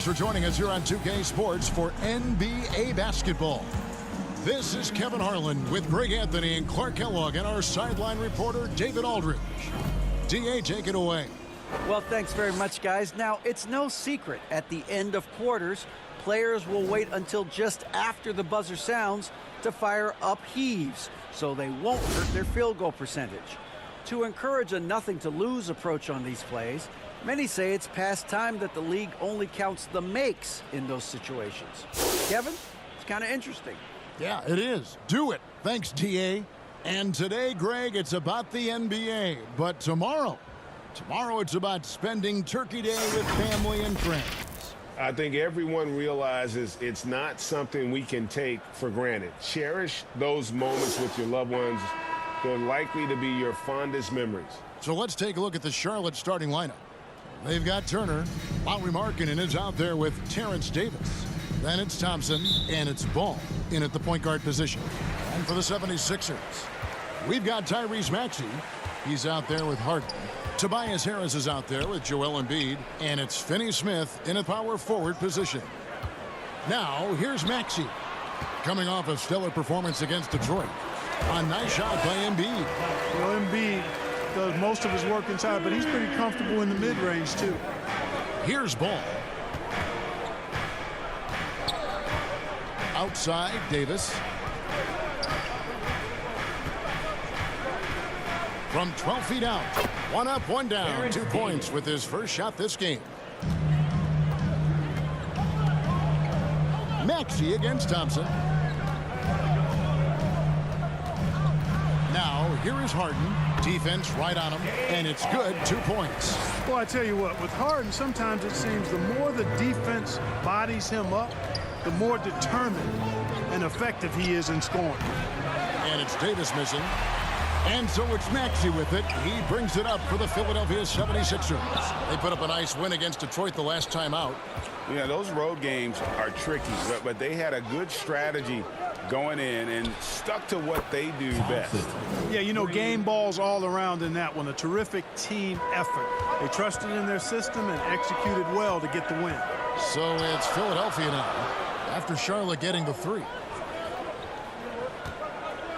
For joining us here on 2K Sports for NBA basketball. This is Kevin Harlan with Greg Anthony and Clark Kellogg and our sideline reporter David Aldridge. DA, take it away. Well, thanks very much, guys. Now, it's no secret at the end of quarters, players will wait until just after the buzzer sounds to fire up heaves, so they won't hurt their field goal percentage. To encourage a nothing-to-lose approach on these plays, many say it's past time that the league only counts the makes in those situations. Kevin, it's kind of interesting. Yeah, it is. Do it. Thanks, DA. And today, Greg, it's about the NBA. But tomorrow it's about spending Turkey Day with family and friends. I think everyone realizes it's not something we can take for granted. Cherish those moments with your loved ones. They're likely to be your fondest memories. So let's take a look at the Charlotte starting lineup. They've got Turner. Lauri Markkanen is out there with Terrence Davis. Then it's Thompson, and it's Ball in at the point guard position. And for the 76ers, we've got Tyrese Maxey. He's out there with Harden. Tobias Harris is out there with Joel Embiid, and it's Finney-Smith in a power forward position. Now, here's Maxey, coming off a stellar performance against Detroit. A nice shot by Embiid. Well, Embiid does most of his work inside, but he's pretty comfortable in the mid-range, too. Here's Ball. Outside, Davis. From 12 feet out. One up, one down. 2 points with his first shot this game. Maxey against Thompson. Now, here is Harden. Defense right on him, and it's good. 2 points. Well, I tell you what, with Harden, sometimes it seems the more the defense bodies him up, the more determined and effective he is in scoring. And it's Davis missing. And so it's Maxey with it. He brings it up for the Philadelphia 76ers. They put up a nice win against Detroit the last time out. Yeah, those road games are tricky, but they had a good strategy going in and stuck to what they do best. Yeah, you know, game balls all around in that one. A terrific team effort. They trusted in their system and executed well to get the win. So it's Philadelphia now after Charlotte getting the 3.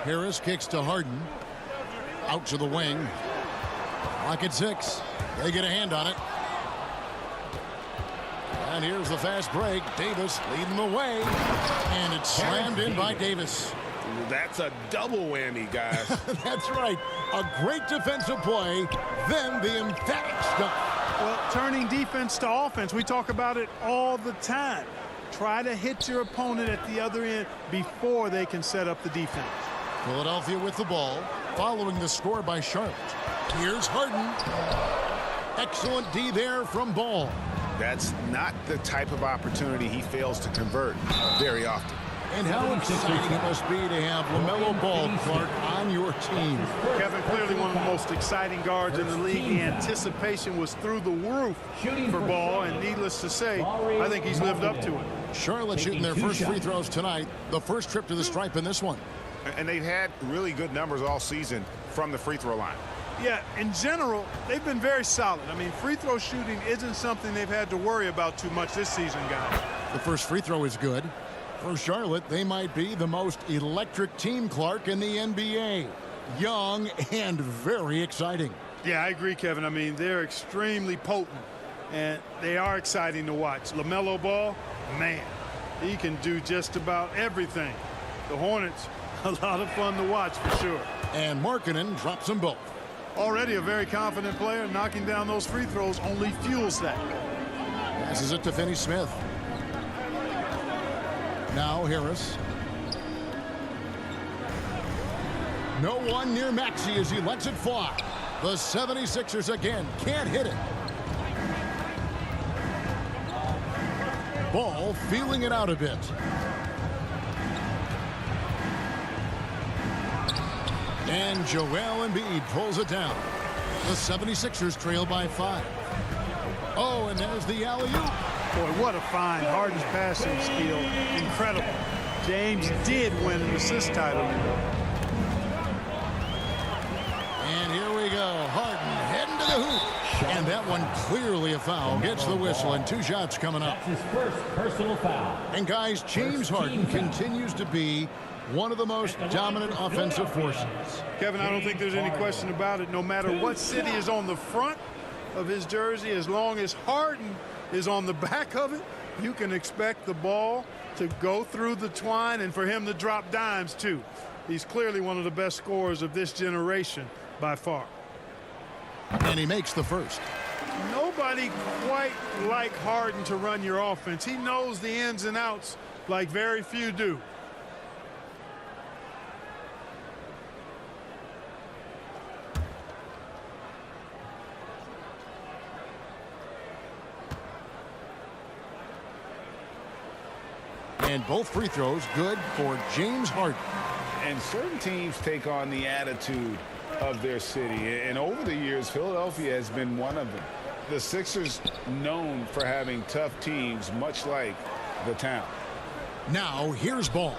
Harris kicks to Harden. Out to the wing. Clock at 6. They get a hand on it. And here's the fast break. Davis leading the way. And it's slammed in by Davis. That's a double whammy, guys. That's right. A great defensive play, then the emphatic stuff. Well, turning defense to offense, we talk about it all the time. Try to hit your opponent at the other end before they can set up the defense. Philadelphia with the ball, following the score by Charlotte. Here's Harden. Excellent D there from Ball. That's not the type of opportunity he fails to convert very often. And how exciting it must be to have LaMelo Ball, Clark, on your team. Kevin, clearly one of the most exciting guards in the league. The anticipation was through the roof for Ball, and needless to say, I think he's lived up to it. Charlotte shooting their first free throws tonight. The first trip to the stripe in this one. And they've had really good numbers all season from the free throw line. Yeah, in general, they've been very solid. I mean, free throw shooting isn't something they've had to worry about too much this season, guys. The first free throw is good. For Charlotte, they might be the most electric team, Clark, in the NBA. Young and very exciting. Yeah, I agree, Kevin. I mean, they're extremely potent, and they are exciting to watch. LaMelo Ball, man, he can do just about everything. The Hornets, a lot of fun to watch for sure. And Markkanen drops them both. Already a very confident player. Knocking down those free throws only fuels that. Passes it to Finney-Smith. Now Harris. No one near Maxey as he lets it fly. The 76ers again can't hit it. Ball feeling it out a bit. And Joel Embiid pulls it down. The 76ers trail by 5. Oh, and there's the alley-oop. Boy, what a find. Harden's passing skill. Incredible. James did win an assist title. And here we go. Harden heading to the hoop. And that one clearly a foul. Gets the whistle, and 2 shots coming up. That's his first personal foul. And guys, James Harden continues to be one of the most dominant offensive forces. Kevin, I don't think there's any question about it. No matter what city is on the front of his jersey, as long as Harden is on the back of it, you can expect the ball to go through the twine and for him to drop dimes too. He's clearly one of the best scorers of this generation by far. And he makes the first. Nobody quite like Harden to run your offense. He knows the ins and outs like very few do. And both free throws good for James Harden. And certain teams take on the attitude of their city. And over the years, Philadelphia has been one of them. The Sixers known for having tough teams, much like the town. Now, here's Ball.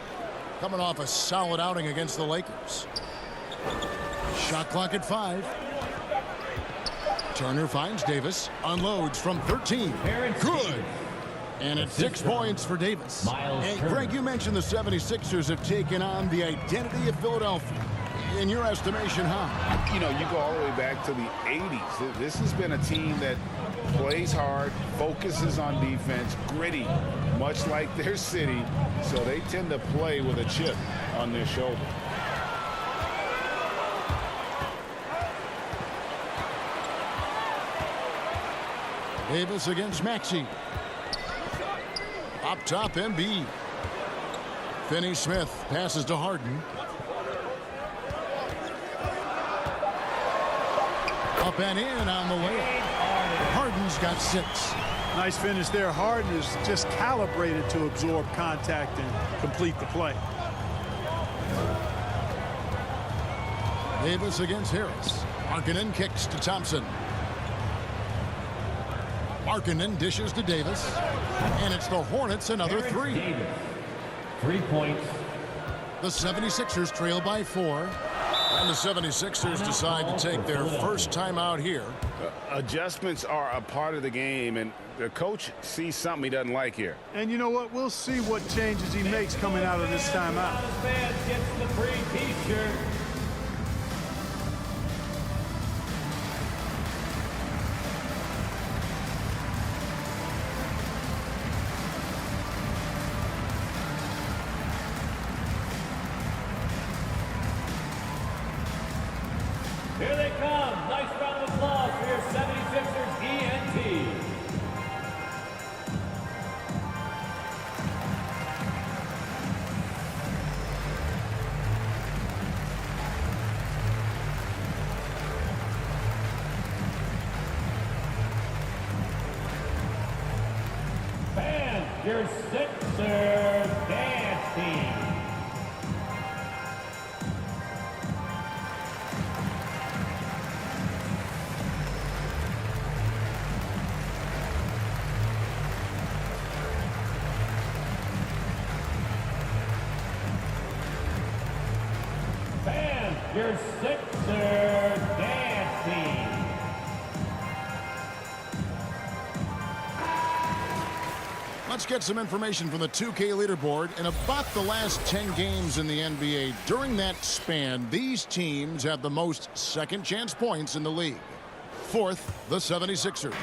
Coming off a solid outing against the Lakers. Shot clock at 5. Turner finds Davis. Unloads from 13. Good. And it's 6 points for Davis. And Greg, you mentioned the 76ers have taken on the identity of Philadelphia. In your estimation, how? You know, you go all the way back to the 80s. This has been a team that plays hard, focuses on defense, gritty, much like their city. So they tend to play with a chip on their shoulder. Davis against Maxey. Up top, Embiid. Finney-Smith passes to Harden. Up and in on the layup. Harden's got 6. Nice finish there. Harden is just calibrated to absorb contact and complete the play. Davis against Harris. Markkanen kicks to Thompson. Markkanen dishes to Davis. And it's the Hornets another 3. 3 points. The 76ers trail by 4. And the 76ers decide to take their first timeout here. Adjustments are a part of the game, and the coach sees something he doesn't like here. And you know what? We'll see what changes he makes coming out of this timeout. Man gets the free T-shirt. Here they come. Nice round of applause for your 76ers ENT. Fans, your Sixers dance team. Your Sixers dance team. Let's get some information from the 2K leaderboard. In about the last 10 games in the NBA, during that span, these teams have the most second chance points in the league. 4th, the 76ers.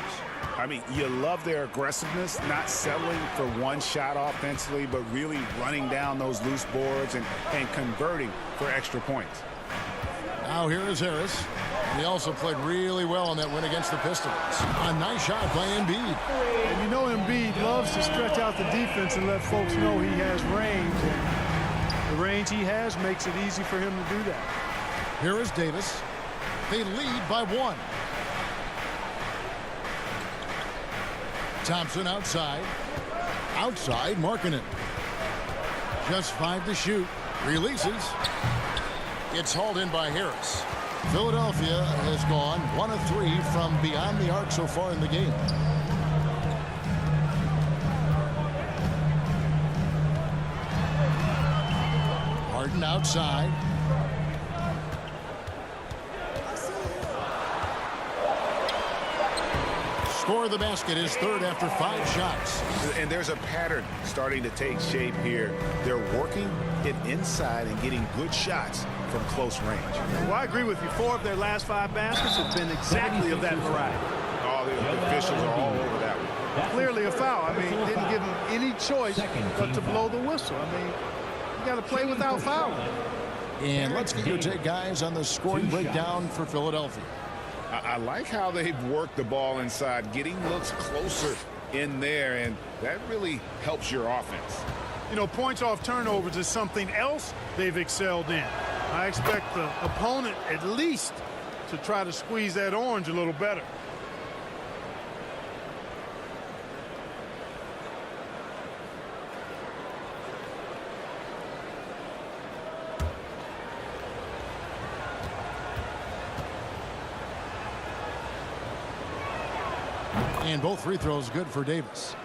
I mean, you love their aggressiveness, not settling for one shot offensively, but really running down those loose boards and converting for extra points. Now here is Harris. He also played really well on that win against the Pistons. A nice shot by Embiid. And you know Embiid loves to stretch out the defense and let folks know he has range. And the range he has makes it easy for him to do that. Here is Davis. They lead by 1. Thompson outside. Outside, Markkanen. Just 5 to shoot. Releases. It's hauled in by Harris. Philadelphia has gone 1 of 3 from beyond the arc so far in the game. Harden outside. for the basket, his third after 5 shots. And there's a pattern starting to take shape here. They're working it inside and getting good shots from close range. Well, I agree with you. 4 of their last 5 baskets have been exactly of that variety. All the officials are all over that one. Clearly a foul. I mean, didn't give him any choice but to blow the whistle. I mean, you got to play without fouling. And let's get your take, guys, on the scoring breakdown for Philadelphia. I like how they've worked the ball inside, getting looks closer in there, and that really helps your offense. You know, points off turnovers is something else they've excelled in. I expect the opponent at least to try to squeeze that orange a little better. And both free throws good for Davis.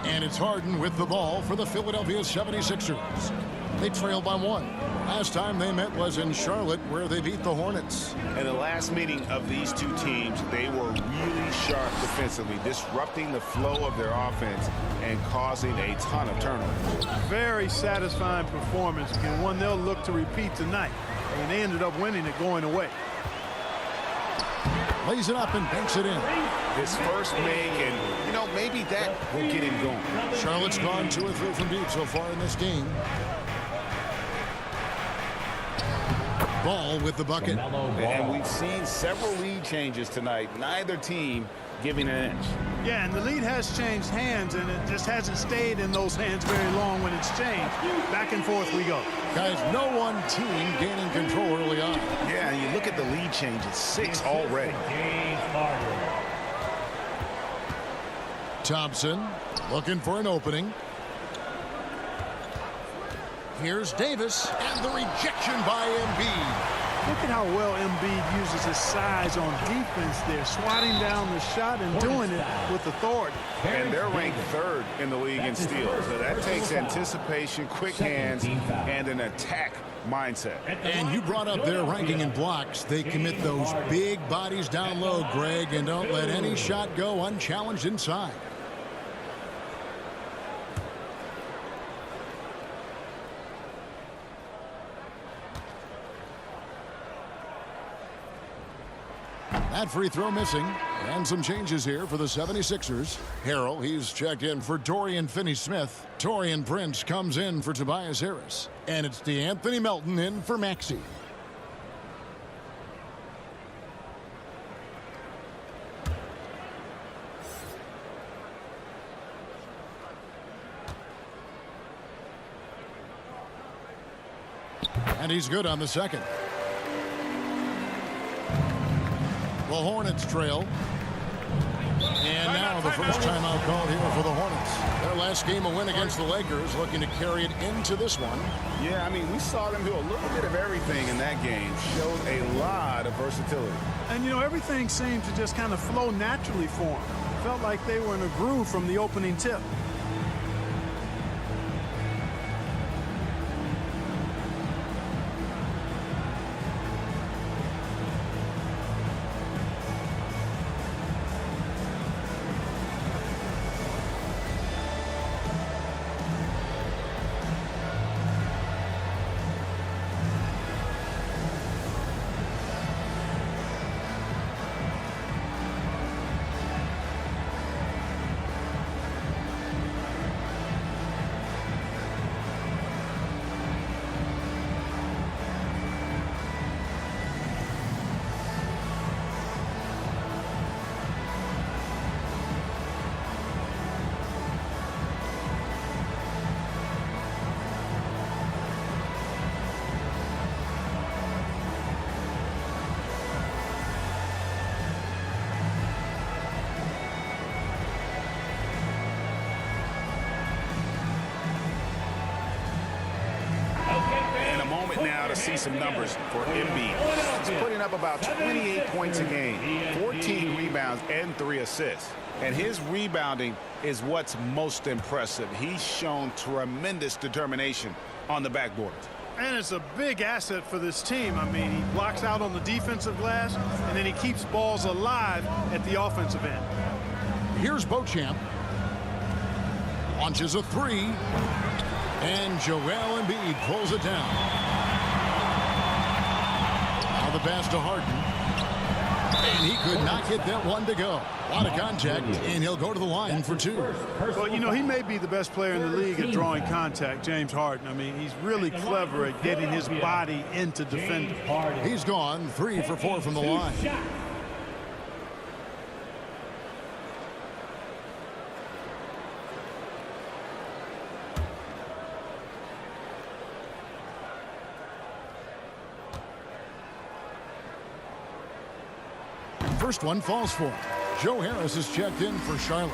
And it's Harden with the ball for the Philadelphia 76ers. They trail by 1. Last time they met was in Charlotte, where they beat the Hornets. In the last meeting of these two teams, they were really sharp defensively, disrupting the flow of their offense and causing a ton of turnovers. Very satisfying performance, and one they'll look to repeat tonight. And they ended up winning it going away. Lays it up and banks it in. His first make, and, you know, maybe that will get him going. Charlotte's gone 2 or 3 from deep so far in this game. Ball with the bucket. And we've seen several lead changes tonight. Neither team giving an inch. Yeah, and the lead has changed hands, and it just hasn't stayed in those hands very long when it's changed. Back and forth we go. Guys, no one team gaining control early on. Yeah, and you look at the lead changes, 6 already. Thompson looking for an opening. Here's Davis, and the rejection by Embiid. Look at how well Embiid uses his size on defense there, swatting down the shot and doing it with authority. And they're ranked 3rd in the league in steals. So that takes anticipation, quick hands, and an attack mindset. And you brought up their ranking in blocks. They commit those big bodies down low, Greg, and don't let any shot go unchallenged inside. That free throw missing. And some changes here for the 76ers. Harrell, he's checked in for Dorian Finney-Smith. Taurean Prince comes in for Tobias Harris. And it's DeAnthony Melton in for Maxey. And he's good on the second. The Hornets trail. And now the first timeout called here for the Hornets. Their last game, a win against the Lakers, looking to carry it into this one. Yeah, I mean, we saw them do a little bit of everything in that game. Showed a lot of versatility. And, you know, everything seemed to just kind of flow naturally for them. Felt like they were in a groove from the opening tip. See some numbers for Embiid. He's putting up about 28 points a game, 14 rebounds, and 3 assists. And his rebounding is what's most impressive. He's shown tremendous determination on the backboard. And it's a big asset for this team. I mean, he blocks out on the defensive glass, and then he keeps balls alive at the offensive end. Here's Beauchamp. Launches a three. And Joel Embiid pulls it down. Now the pass to Harden. And he could not get that one to go. A lot of contact, and he'll go to the line for two. Well, you know, he may be the best player in the league at drawing contact, James Harden. I mean, he's really clever at getting his body into defenders. He's gone 3 for 4 from the line. First one falls for him. Joe Harris is checked in for Charlotte.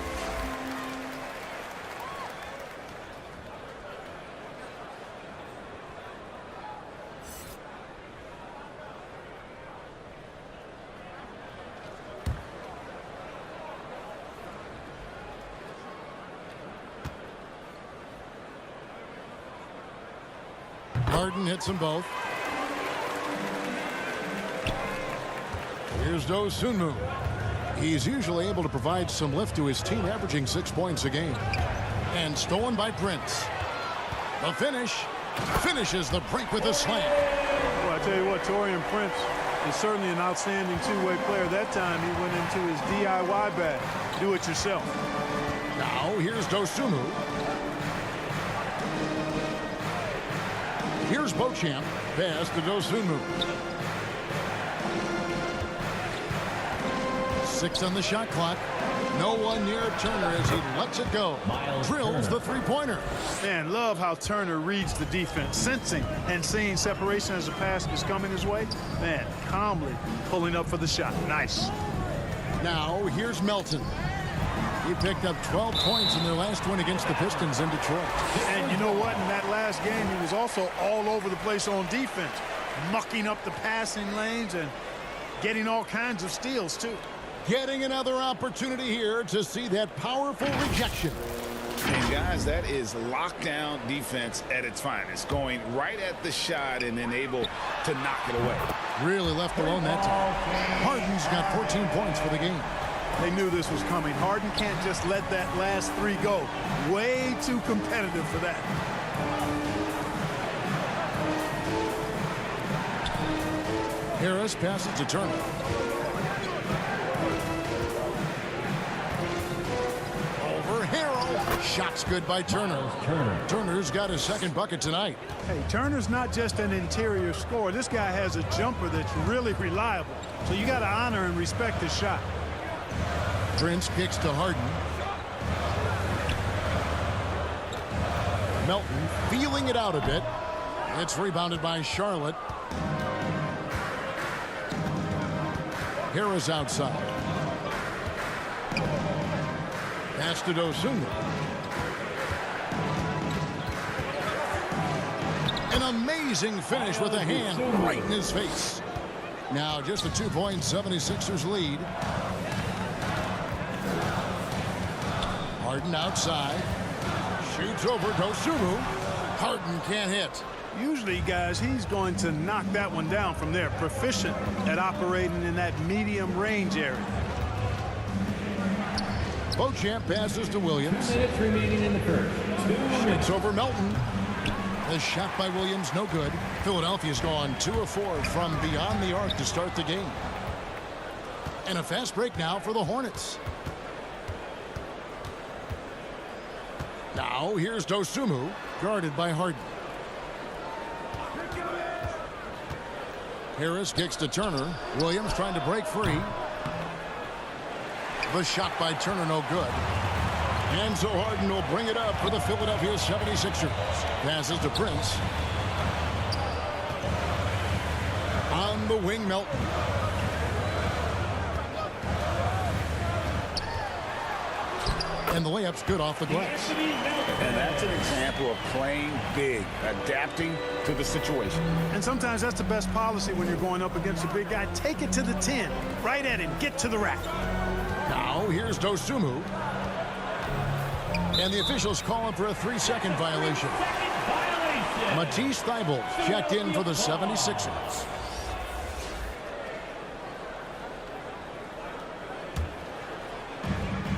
Harden hits them both. Here's Dosunmu. He's usually able to provide some lift to his team, averaging 6 points a game. And stolen by Prince. The finish. Finishes the break with a slam. Well, I tell you what, Taurean Prince is certainly an outstanding two-way player. That time he went into his DIY bag. Do it yourself. Now here's Dosunmu. Here's Beauchamp. Pass to Dosunmu. 6 on the shot clock. No one near Turner as he lets it go. Drills the three-pointer. Man, love how Turner reads the defense, sensing and seeing separation as the pass is coming his way. Man, calmly pulling up for the shot. Nice. Now here's Melton. He picked up 12 points in their last win against the Pistons in Detroit. And you know what? In that last game, he was also all over the place on defense, mucking up the passing lanes and getting all kinds of steals, too. Getting another opportunity here to see that powerful rejection. And guys, that is lockdown defense at its finest. Going right at the shot and then able to knock it away. Really left alone that time. Harden's got 14 points for the game. They knew this was coming. Harden can't just let that last three go. Way too competitive for that. Harris passes to Turner. Shots good by Turner. Turner's got his second bucket tonight. Hey, Turner's not just an interior scorer. This guy has a jumper that's really reliable. So you got to honor and respect his shot. Prince kicks to Harden. Melton feeling it out a bit. It's rebounded by Charlotte. Harris outside. Pass to Dosunmu. An amazing finish with a hand right in his face. Now just a 2-point 76ers lead. Harden outside. Shoots over Dosunmu. Harden can't hit. Usually, guys, he's going to knock that one down from there. Proficient at operating in that medium range area. Beauchamp passes to Williams. 2 minutes remaining in the first. 2 minutes. Shoots over Melton. The shot by Williams, no good. Philadelphia's gone 2 of 4 from beyond the arc to start the game. And a fast break now for the Hornets. Now here's Dosunmu, guarded by Harden. Harris kicks to Turner. Williams trying to break free. The shot by Turner, no good. And so Harden will bring it up for the Philadelphia 76ers. Passes to Prince. On the wing, Melton. And the layup's good off the glass. And that's an example of playing big, adapting to the situation. And sometimes that's the best policy when you're going up against a big guy. Take it to the 10. Right at him. Get to the rack. Now here's Dosunmu. And the officials call him for a 3-second violation. Matisse Thybulle checked in for the 76ers.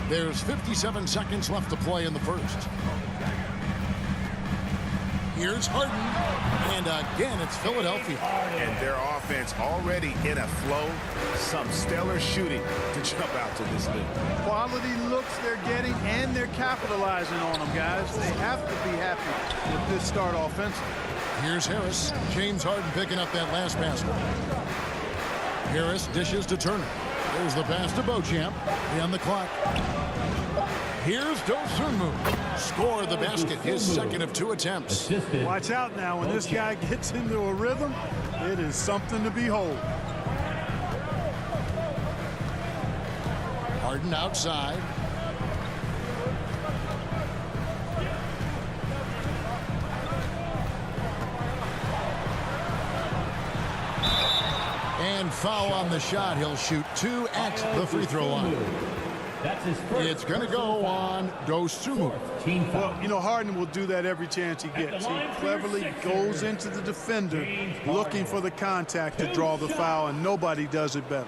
There's 57 seconds left to play in the first. Here's Harden. And again, it's Philadelphia. And their offense already in a flow. Some stellar shooting to jump out to this league. Quality looks they're getting, and they're capitalizing on them, guys. They have to be happy with this start offensively. Here's Harris. James Harden picking up that last basket. Harris dishes to Turner. There's the pass to Beauchamp. On the clock. Here's Dosunmu. Score the basket, his second of 2 attempts. Watch out now. When this guy gets into a rhythm, it is something to behold. Harden outside. And foul on the shot. He'll shoot 2 at the free throw line. That's his first. It's going to go on Dosunmu. Well, you know, Harden will do that every chance he gets. He cleverly goes into the defender looking for the contact to draw the foul, and nobody does it better.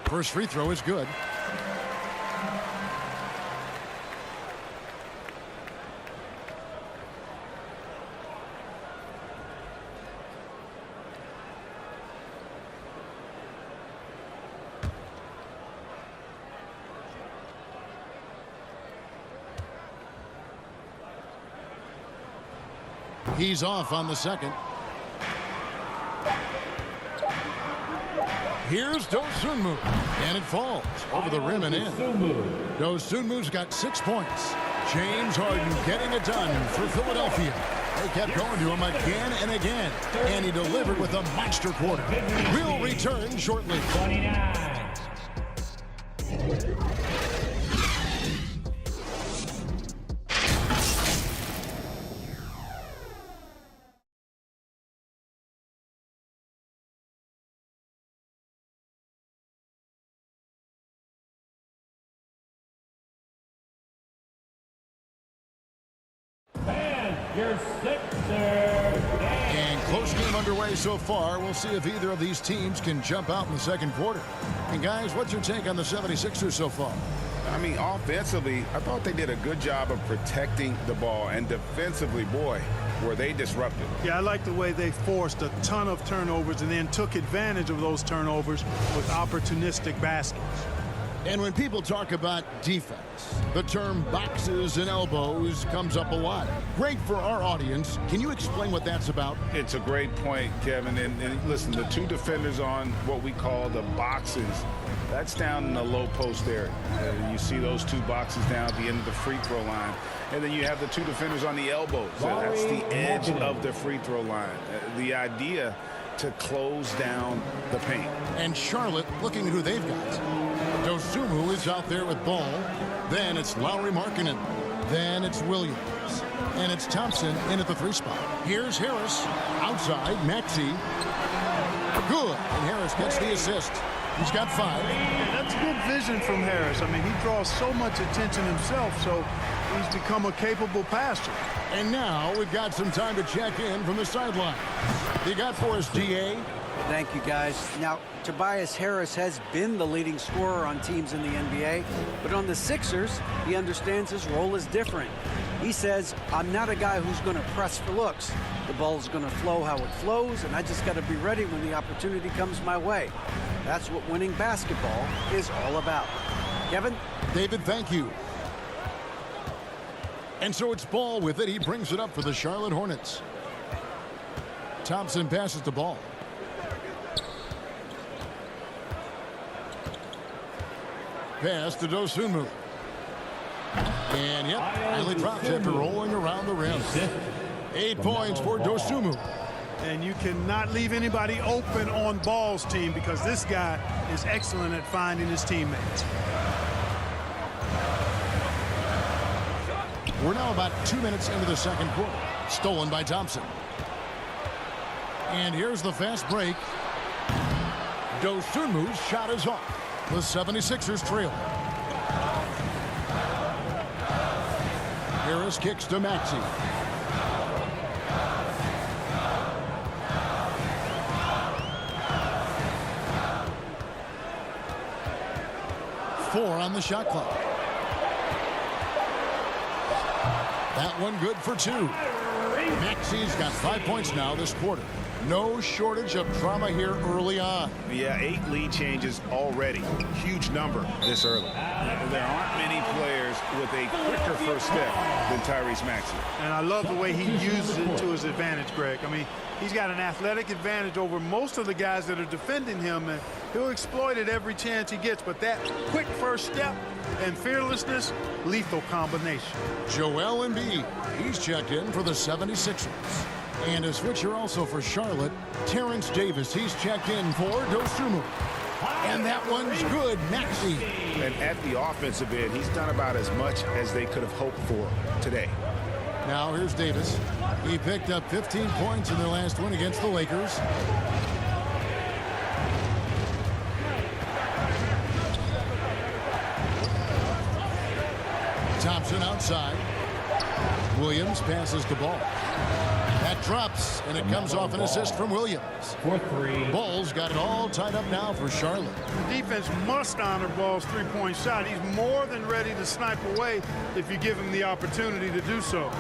First free throw is good. He's off on the second. Here's Dosunmu, and it falls over the rim and in. Dosunmu's got 6 points. James Harden getting it done for Philadelphia. They kept going to him again and again, and he delivered with a monster quarter. We'll return shortly. 29. Your Sixers. And close game underway so far. We'll see if either of these teams can jump out in the second quarter. And guys, what's your take on the 76ers so far? I mean, offensively, I thought they did a good job of protecting the ball. And defensively, boy, were they disruptive. Yeah, I like the way they forced a ton of turnovers and then took advantage of those turnovers with opportunistic baskets. And when people talk about defense, the term boxes and elbows comes up a lot. Great for our audience. Can you explain what that's about? It's a great point, Kevin. And listen, the 2 defenders on what we call the boxes, that's down in the low post area. You see those 2 boxes down at the end of the free throw line. And then you have the 2 defenders on the elbows. That's the edge of the free throw line. The idea to close down the paint. And Charlotte looking at who they've got. Dosunmu is out there with ball. Then it's Lowry Markkanen. Then it's Williams. And it's Thompson in at the 3 spot. Here's Harris. Outside, Maxey. Good. And Harris gets the assist. He's got 5. Yeah, that's good vision from Harris. I mean, he draws so much attention himself, so he's become a capable passer. And now we've got some time to check in from the sideline. You got for us, DA? Thank you, guys. Now, Tobias Harris has been the leading scorer on teams in the NBA, but on the Sixers, he understands his role is different. He says, I'm not a guy who's going to press for looks. The ball's going to flow how it flows, and I just got to be ready when the opportunity comes my way. That's what winning basketball is all about. Kevin? David, thank you. And so it's Ball with it. He brings it up for the Charlotte Hornets. Thompson passes the ball. Pass to Dosunmu. And yep, finally drops after rolling around the rim. 8 points for Dosunmu. And you cannot leave anybody open on Ball's team because this guy is excellent at finding his teammates. We're now about 2 minutes into the second quarter. Stolen by Thompson. And here's the fast break. Dosunmu's shot is off. The 76ers trail. Harris kicks to Maxey. Four on the shot clock. That one good for two. Maxey's got 5 points now this quarter. No shortage of drama here early on. Yeah, 8 lead changes already. Huge number this early. There aren't many players with a quicker first step than Tyrese Maxey. And I love the way he uses it to his advantage, Greg. I mean, he's got an athletic advantage over most of the guys that are defending him, and he'll exploit it every chance he gets. But that quick first step and fearlessness, lethal combination. Joel Embiid, he's checked in for the 76ers. And a switcher also for Charlotte, Terrence Davis. He's checked in for Dosunmu. And that one's good, Maxey. And at the offensive end, he's done about as much as they could have hoped for today. Now here's Davis. He picked up 15 points in their last win against the Lakers. Thompson outside. Williams passes the ball. That drops, and it comes off an assist from Williams. For three. Ball's got it all tied up now for Charlotte. The defense must honor Ball's three-point shot. He's more than ready to snipe away if you give him the opportunity to do so.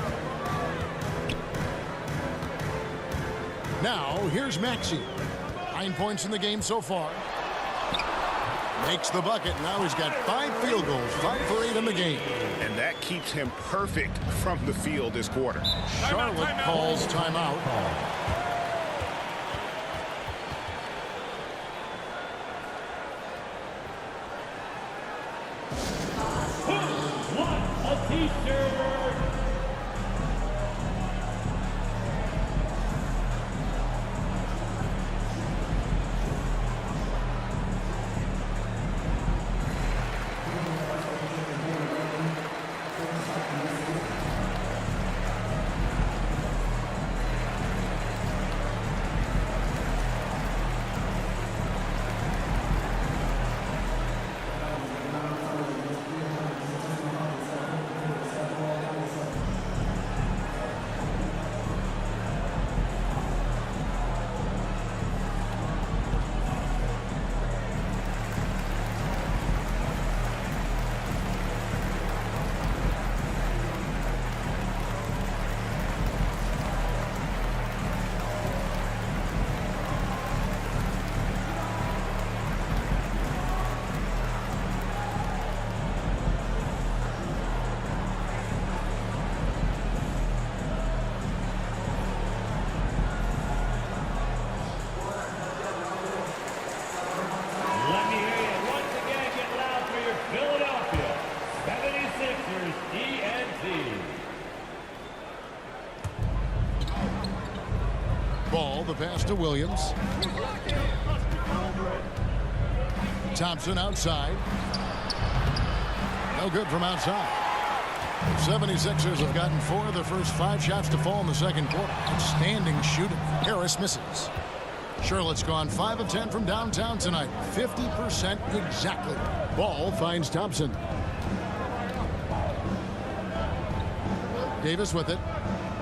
Now, here's Maxey. 9 points in the game so far. Makes the bucket. Now he's got 5 field goals, 5 for 8 in the game. And that keeps him perfect from the field this quarter. Charlotte calls timeout. A t-shirt. Ball, the pass to Williams. Thompson outside. No good from outside. 76ers have gotten 4 of their first 5 shots to fall in the second quarter. Outstanding shooting. Harris misses. Charlotte's gone 5 of 10 from downtown tonight. 50% exactly. Ball finds Thompson. Davis with it.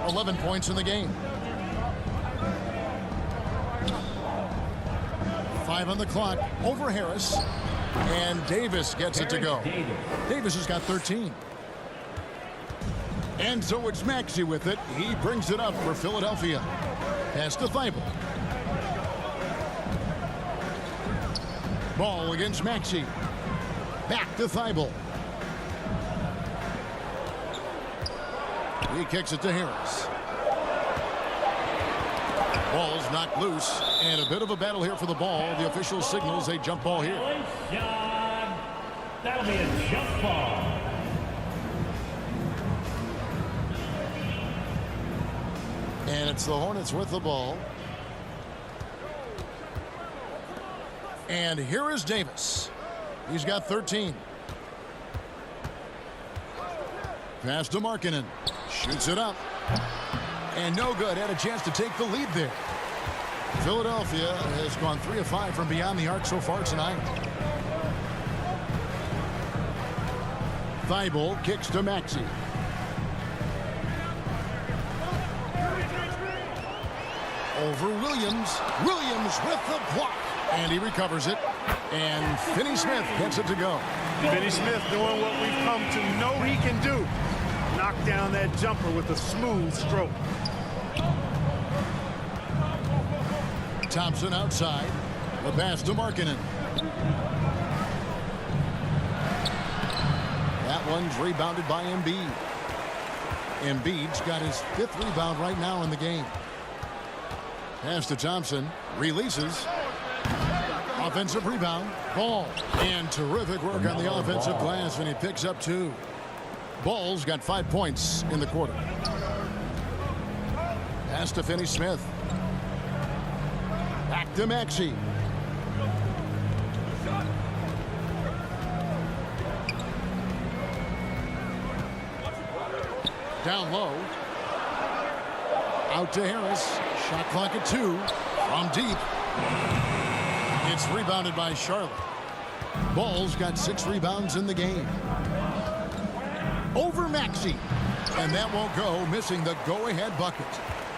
11 points in the game. 5 on the clock. Over Harris. And Davis gets it to go. Davis has got 13. And so it's Maxey with it. He brings it up for Philadelphia. Pass to Thibault. Ball against Maxey. Back to Thibault. He kicks it to Harris. Ball's knocked loose, and a bit of a battle here for the ball. The official signals a jump ball here. That'll be a jump ball. And it's the Hornets with the ball. And here is Davis. He's got 13. Pass to Markkanen. Shoots it up. And no good. Had a chance to take the lead there. Philadelphia has gone 3 of 5 from beyond the arc so far tonight. Thibault kicks to Maxey. Over Williams. Williams with the block. And he recovers it. And Finney-Smith gets it to go. Finney-Smith doing what we've come to know he can do. Knock down that jumper with a smooth stroke. Thompson outside. The pass to Markkanen. That one's rebounded by Embiid. Embiid's got his 5th rebound right now in the game. Pass to Thompson. Releases. Offensive rebound. Ball. And terrific work on the offensive glass, and he picks up 2. Ball's got 5 points in the quarter. Pass to Finney-Smith. Back to Maxey. Down low. Out to Harris. Shot clock at 2. From deep. It's rebounded by Charlotte. Ball's got 6 rebounds in the game. Over Maxey. And that won't go, missing the go-ahead bucket.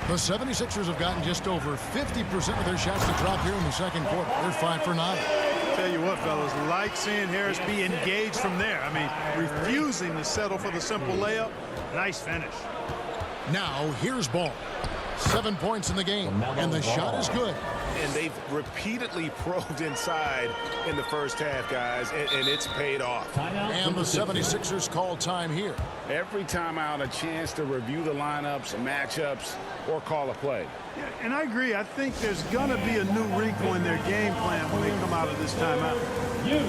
The 76ers have gotten just over 50% of their shots to drop here in the second quarter. They're 5 for 9. Tell you what, fellas, like seeing Harris be engaged from there. I mean, refusing to settle for the simple layup. Nice finish. Now, here's Ball. 7 points in the game, and the shot is good. And they've repeatedly probed inside in the first half, guys, and it's paid off. And the 76ers call time here. Every time out, a chance to review the lineups, matchups, or call a play. Yeah, and I agree. I think there's going to be a new wrinkle in their game plan when they come out of this timeout. You,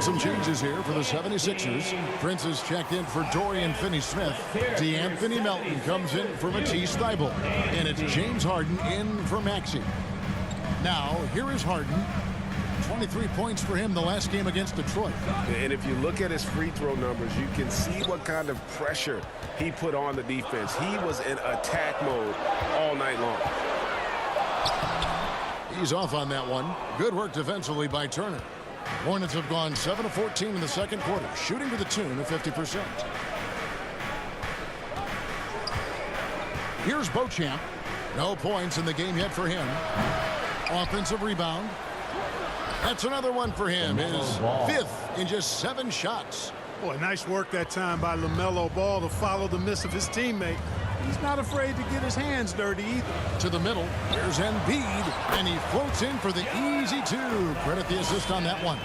And some changes here for the 76ers. Prince is checked in for Dorian Finney-Smith. DeAnthony Melton comes in for Matisse Thybulle. And it's James Harden in for Maxey. Now, here is Harden. 23 points for him the last game against Detroit. And if you look at his free throw numbers, you can see what kind of pressure he put on the defense. He was in attack mode all night long. He's off on that one. Good work defensively by Turner. Hornets have gone 7 of 14 in the second quarter, shooting to the tune of 50%. Here's Beauchamp. No points in the game yet for him. Offensive rebound. That's another one for him. His 5th in just 7 shots. Boy, nice work that time by LaMelo Ball to follow the miss of his teammate. He's not afraid to get his hands dirty either. To the middle. Here's Embiid, and he floats in for the easy 2. Credit the assist on that one.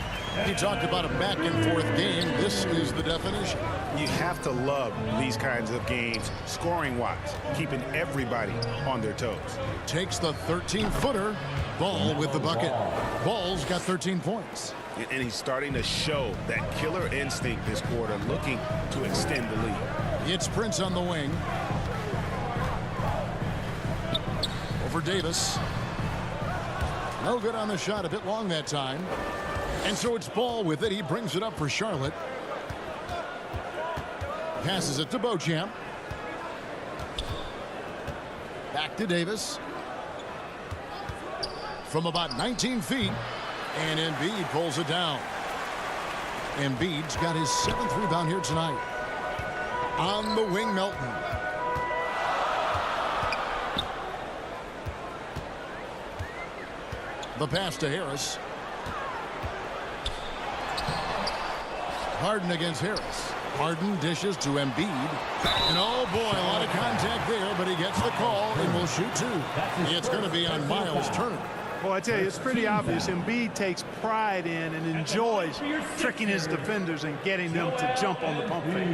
He talked about a back-and-forth game. This is the definition. You have to love these kinds of games, scoring-wise, keeping everybody on their toes. Takes the 13-footer. Ball with the bucket. Ball's got 13 points. And he's starting to show that killer instinct this quarter, looking to extend the lead. It's Prince on the wing. Over Davis. No good on the shot. A bit long that time. And so it's Ball with it. He brings it up for Charlotte. Passes it to Beauchamp. Back to Davis. From about 19 feet. And Embiid pulls it down. Embiid's got his 7th rebound here tonight. On the wing, Melton. The pass to Harris. Harden against Harris. Harden dishes to Embiid. And oh boy, a lot of contact there, but he gets the call and will shoot two. It's going to be on Miles Turner. Well, I tell you, it's pretty obvious. Embiid takes pride in and enjoys tricking his defenders and getting them to jump on the pump fake.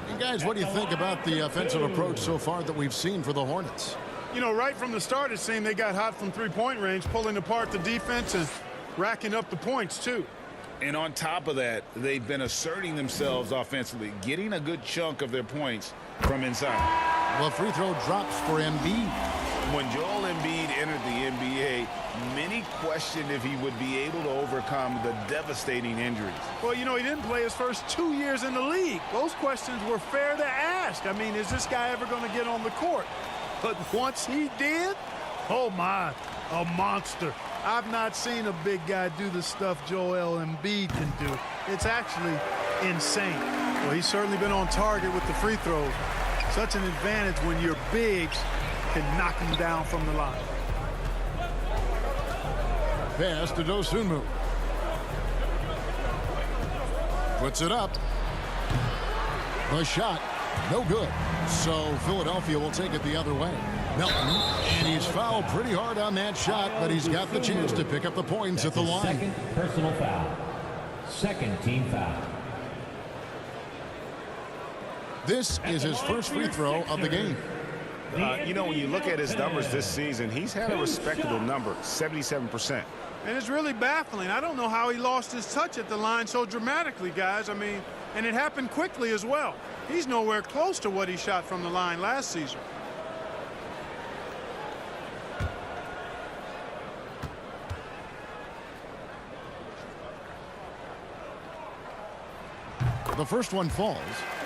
And guys, what do you think about the offensive approach so far that we've seen for the Hornets? You know, right from the start, it seemed they got hot from three-point range, pulling apart the defense and racking up the points, too. And on top of that, they've been asserting themselves offensively, getting a good chunk of their points from inside. Well, free throw drops for Embiid. When Joel Embiid entered the NBA, many questioned if he would be able to overcome the devastating injuries. Well, you know, he didn't play his first 2 years in the league. Those questions were fair to ask. I mean, is this guy ever going to get on the court? But once he did, oh my, a monster. I've not seen a big guy do the stuff Joel Embiid can do. It's actually insane. Well, he's certainly been on target with the free throws. Such an advantage when your bigs can knock him down from the line. Pass to Dosunmu. Puts it up. The shot, no good. So Philadelphia will take it the other way. Melton, and he's fouled pretty hard on that shot, but he's got the chance to pick up the points at the line. Second personal foul. Second team foul. This is his first free throw of the game. You know, when you look at his numbers this season, he's had a respectable number, 77%. And it's really baffling. I don't know how he lost his touch at the line so dramatically, guys. I mean, and it happened quickly as well. He's nowhere close to what he shot from the line last season. The first one falls.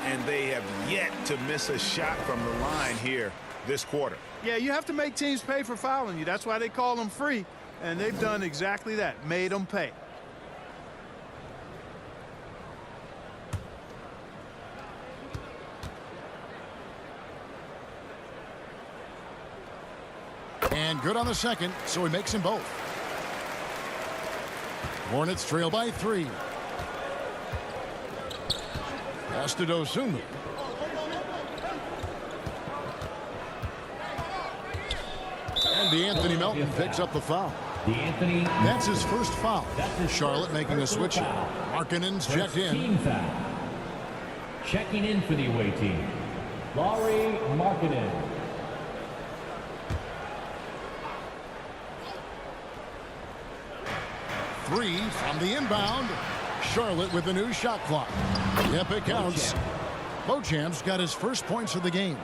And they have yet to miss a shot from the line here this quarter. Yeah, you have to make teams pay for fouling you. That's why they call them free. And they've done exactly that, made them pay. And good on the second, so he makes them both. Hornets trail by 3. Pass to Dosunmu. And DeAnthony Melton picks up the foul. That's his first foul. Charlotte making a switch in. Markkanen's checked in. Team foul. Checking in for the away team. Lauri Markkanen. Three from the inbound. Charlotte with the new shot clock. Yep, it counts. Beauchamp's got his first points of the game.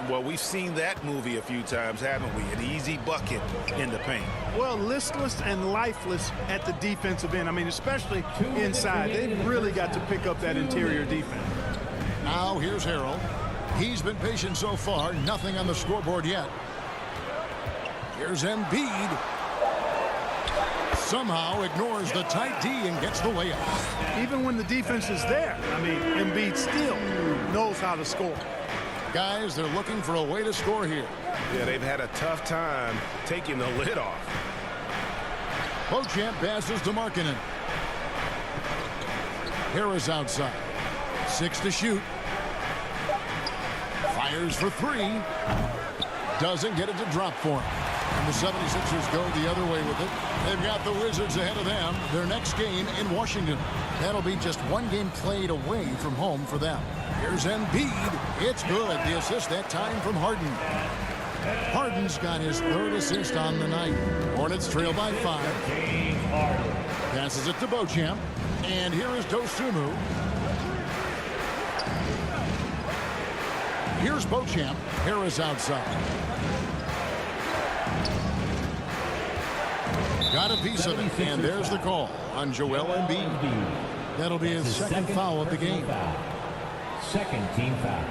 Well, we've seen that movie a few times, haven't we? An easy bucket in the paint. Well, listless and lifeless at the defensive end. I mean, especially inside. They've really got to pick up that interior defense. Now here's Harrell. He's been patient so far. Nothing on the scoreboard yet. Here's Embiid. Somehow ignores the tight D and gets the layup. Even when the defense is there, I mean, Embiid still knows how to score. Guys, they're looking for a way to score here. Yeah, they've had a tough time taking the lid off. Beauchamp passes to Markkanen. Harris outside. 6 to shoot. Fires for 3. Doesn't get it to drop for him. And the 76ers go the other way with it. They've got the Wizards ahead of them. Their next game in Washington. That'll be just one game played away from home for them. Here's Embiid. It's good. The assist that time from Harden. Harden's got his third assist on the night. Hornets trail by 5. Passes it to Beauchamp. And here is Dosunmu. Here's Beauchamp. Harris outside. Got a piece of it, and there's the call on Joel Embiid. That'll be his second foul of the game. Second team foul.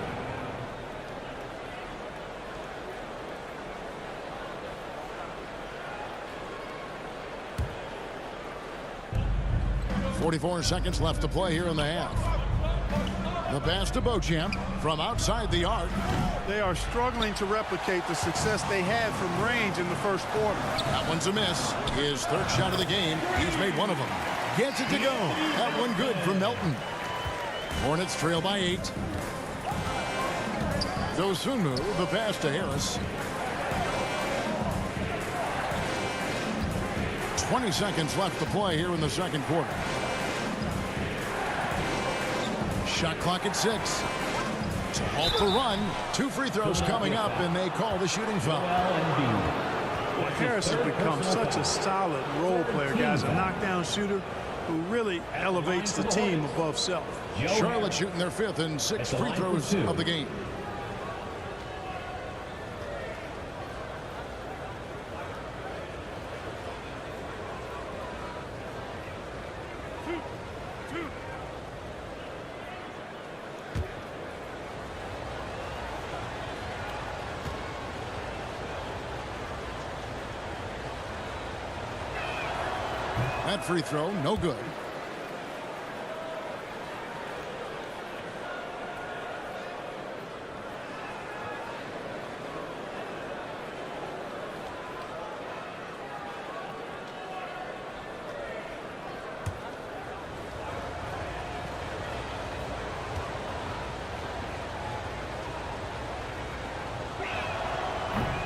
.44 seconds left to play here in the half. The pass to Beauchamp from outside the arc. They are struggling to replicate the success they had from range in the first quarter. That one's a miss. His third shot of the game. He's made one of them. Gets it to go. That one good from Melton. Hornets trail by 8. Dosunmu, the pass to Harris. 20 seconds left to play here in the second quarter. Shot clock at 6. To halt the run. 2 free throws coming up, and they call the shooting foul. Harris has become such a solid role player, guys. A knockdown shooter who really elevates the team above self. Charlotte shooting their 5th and 6th free throws of the game. That free throw, no good.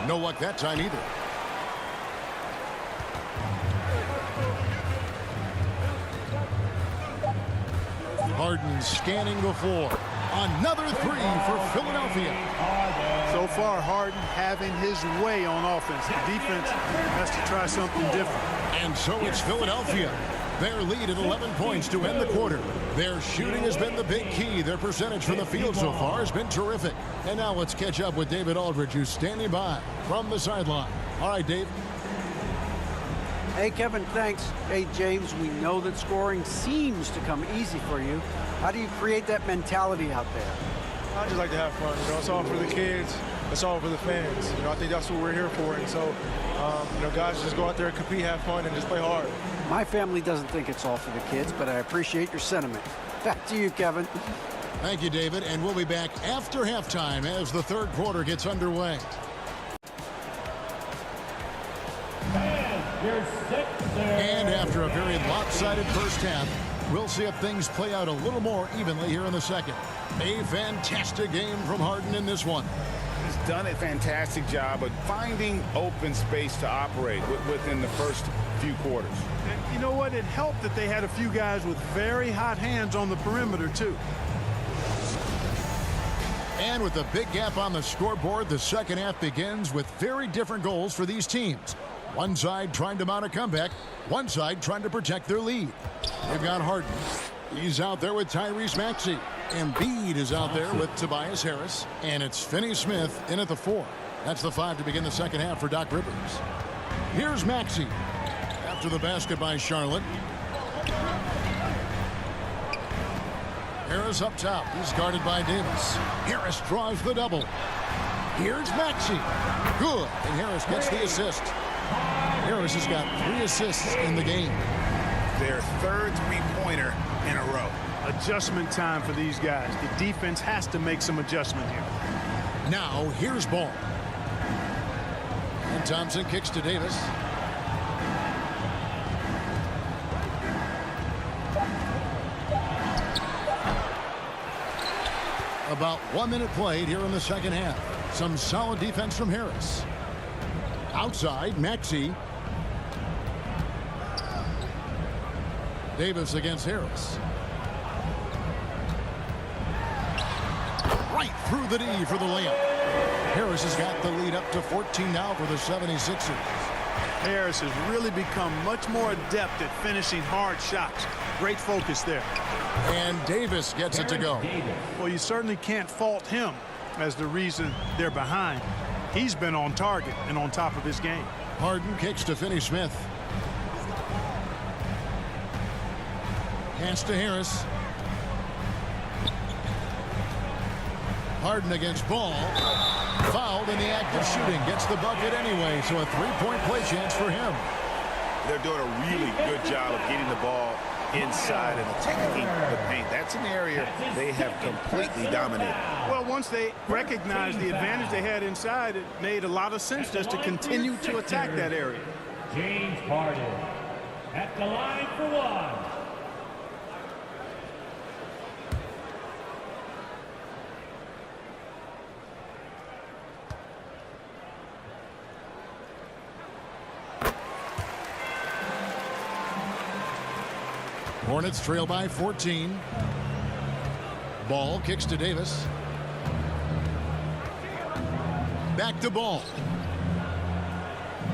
No luck that time either. Harden scanning the floor. Another 3 for Philadelphia. So far, Harden having his way on offense. The defense has to try something different. And so it's Philadelphia. Their lead at 11 points to end the quarter. Their shooting has been the big key. Their percentage from the field so far has been terrific. And now let's catch up with David Aldridge, who's standing by from the sideline. All right, Dave. Hey, Kevin, thanks. Hey, James, we know that scoring seems to come easy for you. How do you create that mentality out there? I just like to have fun. You know, it's all for the kids. It's all for the fans. You know, I think that's what we're here for. And so, you know, guys just go out there and compete, have fun, and just play hard. My family doesn't think it's all for the kids, but I appreciate your sentiment. Back to you, Kevin. Thank you, David. And we'll be back after halftime as the third quarter gets underway. And after a very lopsided first half, we'll see if things play out a little more evenly here in the second. A fantastic game from Harden in this one. He's done a fantastic job of finding open space to operate within the first few quarters. And you know what? It helped that they had a few guys with very hot hands on the perimeter, too. And with a big gap on the scoreboard, the second half begins with very different goals for these teams. One side trying to mount a comeback, one side trying to protect their lead. They've got Harden. He's out there with Tyrese Maxey. Embiid is out there with Tobias Harris. And it's Finney-Smith in at the 4. That's the 5 to begin the second half for Doc Rivers. Here's Maxey. After the basket by Charlotte. Harris up top. He's guarded by Davis. Harris draws the double. Here's Maxey. Good. And Harris gets the assist. Harris has got 3 assists in the game. Their third three-pointer in a row. Adjustment time for these guys. The defense has to make some adjustment here. Now, here's Ball. And Thompson kicks to Davis. About 1 minute played here in the second half. Some solid defense from Harris. Outside, Maxey. Davis against Harris. Right through the D for the layup. Harris has got the lead up to 14 now for the 76ers. Harris has really become much more adept at finishing hard shots. Great focus there. And Davis gets it to go. Well, you certainly can't fault him as the reason they're behind. He's been on target and on top of his game. Harden kicks to Finney-Smith. Pass to Harris. Harden against Ball. Fouled in the act of shooting. Gets the bucket anyway, so a 3-point play chance for him. They're doing a really good job of getting the ball inside and attacking the paint. That's an area they have completely dominated. Well, once they recognized the advantage they had inside, it made a lot of sense just to continue to attack that area. James Harden at the line for one. Hornets trail by 14. Ball kicks to Davis. Back to Ball.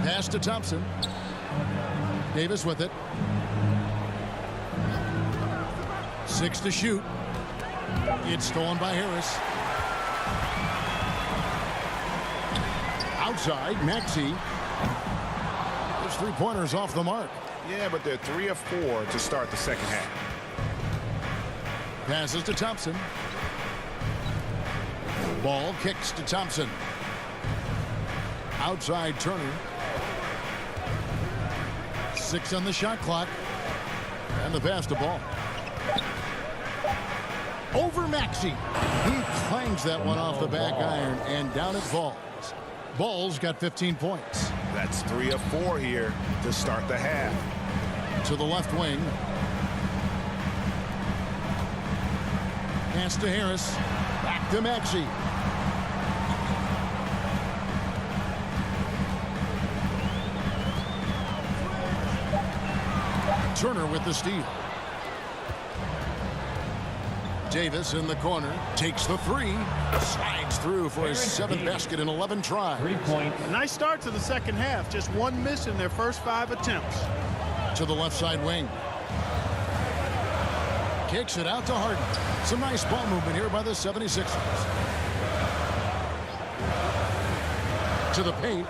Pass to Thompson. Davis with it. 6 to shoot. It's stolen by Harris. Outside, Maxey. His three-pointers off the mark. Yeah, but they're 3 of 4 to start the second half. Passes to Thompson. Ball kicks to Thompson. Outside Turner. 6 on the shot clock. And the pass to Ball. Over Maxey. He clangs that one off the back iron and down it falls. Ball's got 15 points. That's 3 of 4 here to start the half. To the left wing. Pass to Harris. Back to Maxey. Turner with the steal. Davis in the corner. Takes the three. Slides through for his 7th basket in 11 tries. 3 points. A nice start to the second half. Just one miss in their first 5 attempts. To the left side wing. Kicks it out to Harden. Some nice ball movement here by the 76ers. To the paint.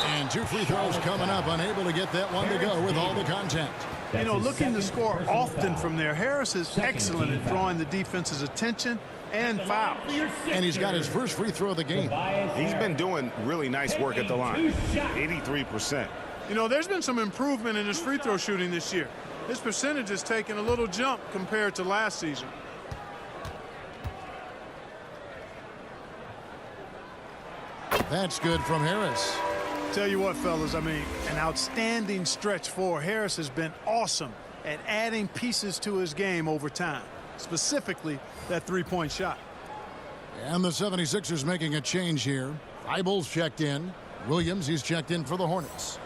And 2 free throws coming up. Unable to get that one to go with all the contact. You know, looking to score often from there. Harris is excellent at drawing the defense's attention and fouls. And he's got his first free throw of the game. He's been doing really nice work at the line. 83%. You know, there's been some improvement in his free throw shooting this year. His percentage has taken a little jump compared to last season. That's good from Harris. Tell you what, fellas, I mean, an outstanding stretch for Harris has been awesome at adding pieces to his game over time, specifically that three-point shot. And the 76ers making a change here. Eibel's checked in. Williams, he's checked in for the Hornets.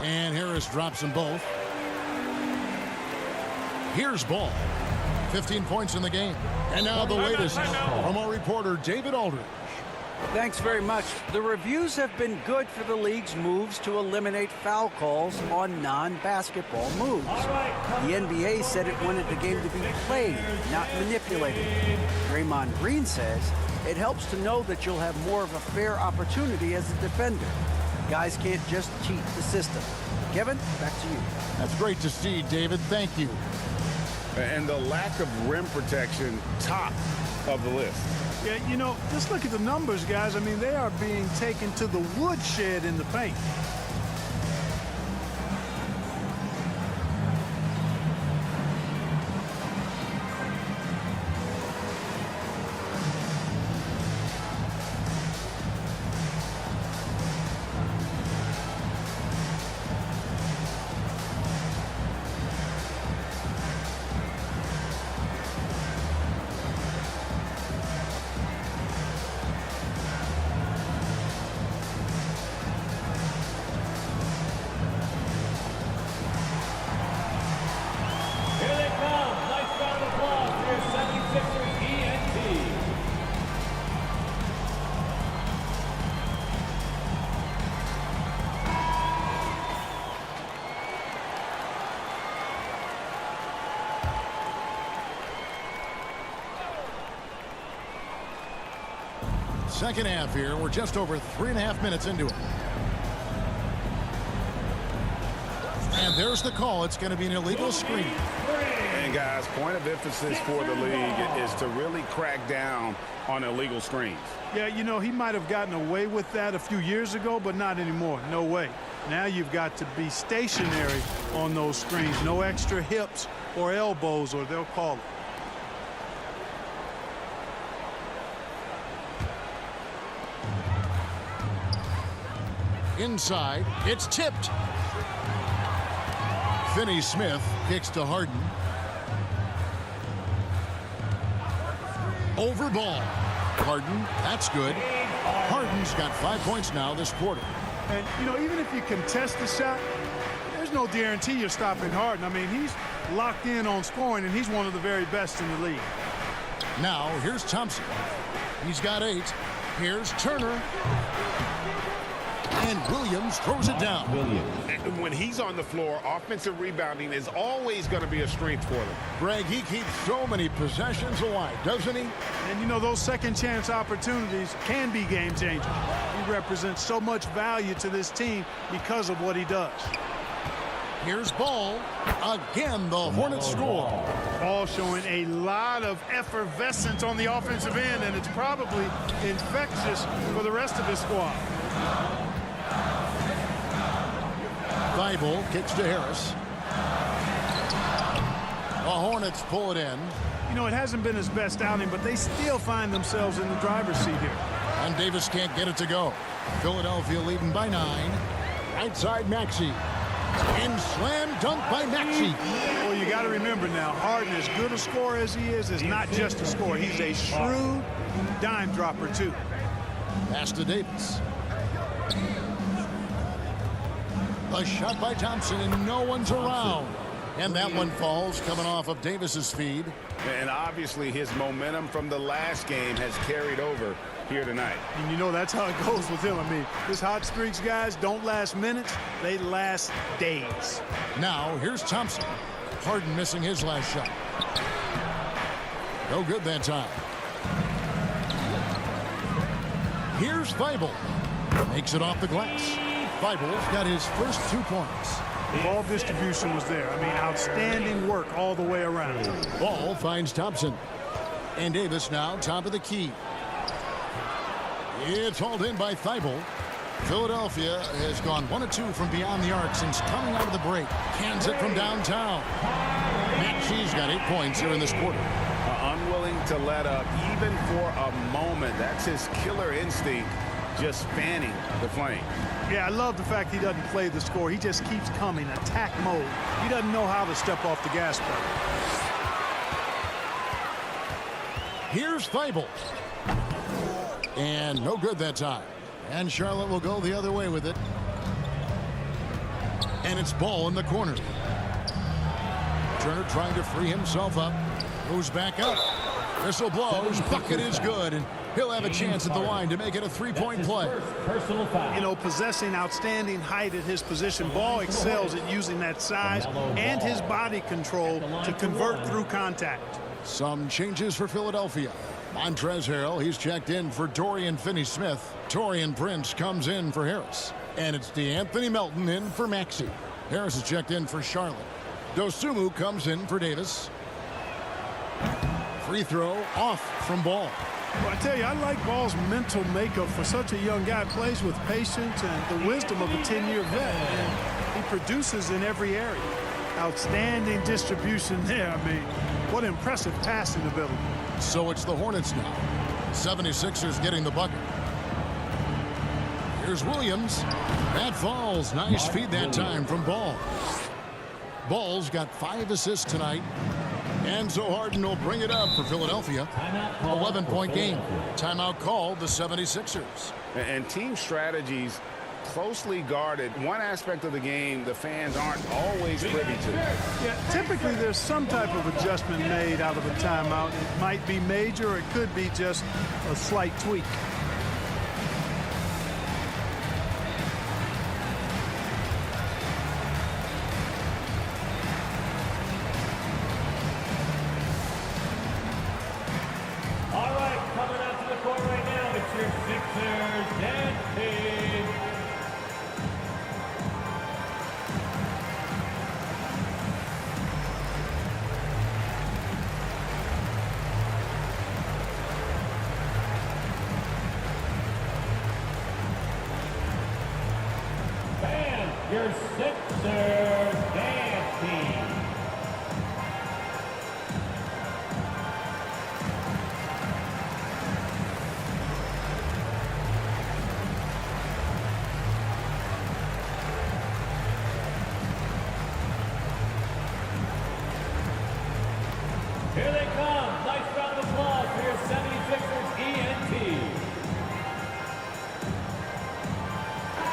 And Harris drops them both. Here's Ball. 15 points in the game. And now the latest from our reporter, David Aldridge. Thanks very much. The reviews have been good for the league's moves to eliminate foul calls on non-basketball moves. The NBA said it wanted the game to be played, not manipulated. Draymond Green says it helps to know that you'll have more of a fair opportunity as a defender. Guys can't just cheat the system. Kevin, back to you. That's great to see, David. Thank you. And the lack of rim protection, top of the list. Yeah, you know, just look at the numbers, guys. I mean, they are being taken to the woodshed in the paint. Second half here. We're just over 3.5 minutes into it. And there's the call. It's going to be an illegal screen. And guys, point of emphasis for the league is to really crack down on illegal screens. Yeah, you know, he might have gotten away with that a few years ago, but not anymore. No way. Now you've got to be stationary on those screens. No extra hips or elbows, or they'll call it. Inside, it's tipped. Finney-Smith kicks to Harden. Over ball. Harden, that's good. Harden's got 5 points now this quarter. And, you know, even if you contest the shot, there's no guarantee you're stopping Harden. I mean, he's locked in on scoring, and he's one of the very best in the league. Now, here's Thompson. He's got 8. Here's Turner. And Williams throws it down. And when he's on the floor, offensive rebounding is always going to be a strength for them. Greg, he keeps so many possessions alive, doesn't he? And, you know, those second-chance opportunities can be game-changing. He represents so much value to this team because of what he does. Here's Ball. Again, the Hornets score. Ball showing a lot of effervescence on the offensive end, and it's probably infectious for the rest of his squad. Thibault kicks to Harris. The Hornets pull it in. You know, it hasn't been his best outing, but they still find themselves in the driver's seat here. And Davis can't get it to go. Philadelphia leading by 9. Right side, Maxey. And slam dunk by Maxey. Well, you got to remember now, Harden, as good a scorer as he is not just a scorer. He's a shrewd dime dropper, too. Pass to Davis. A shot by Thompson, and no one's around. And that one falls, coming off of Davis's feed. And obviously his momentum from the last game has carried over here tonight. And you know that's how it goes with him. I mean, his hot streaks, guys, don't last minutes. They last days. Now, here's Thompson. Harden missing his last shot. No good that time. Here's Thibault. Makes it off the glass. Thibault's got his first 2 points. Ball distribution was there. I mean, outstanding work all the way around. Ball finds Thompson. And Davis now top of the key. It's hauled in by Thibault. Philadelphia has gone 1 of 2 from beyond the arc since coming out of the break. Cans it from downtown. Maxey's got 8 points here in this quarter. Unwilling to let up even for a moment. That's his killer instinct, just fanning the flame. Yeah, I love the fact he doesn't play the score. He just keeps coming, attack mode. He doesn't know how to step off the gas pedal. Here's Thibault. And no good that time. And Charlotte will go the other way with it. And it's Ball in the corner. Turner trying to free himself up. Moves back up. Whistle blows. Bucket is good. And he'll have a chance at the line to make it a 3-point play. Personal foul. You know, possessing outstanding height at his position, Ball excels at using that size and his body control to convert through contact. Some changes for Philadelphia. Montrezl Harrell, he's checked in for Dorian Finney-Smith. Taurean Prince comes in for Harris. And it's DeAnthony Melton in for Maxey. Harris is checked in for Charlotte. Dosunmu comes in for Davis. Free throw off from Ball. Well, I tell you, I like Ball's mental makeup for such a young guy. Plays with patience and the wisdom of a 10-year vet. And he produces in every area. Outstanding distribution there. I mean, what impressive passing ability. So it's the Hornets now. 76ers getting the bucket. Here's Williams. That falls. Nice feed that time from Ball. Ball's got 5 assists tonight. And so Harden will bring it up for Philadelphia. 11-point game. Timeout called the 76ers. And team strategies closely guarded. One aspect of the game the fans aren't always privy to. Yeah, typically there's some type of adjustment made out of a timeout. It might be major, or it could be just a slight tweak. All right, coming out to the court right now, it's your Sixers and Page.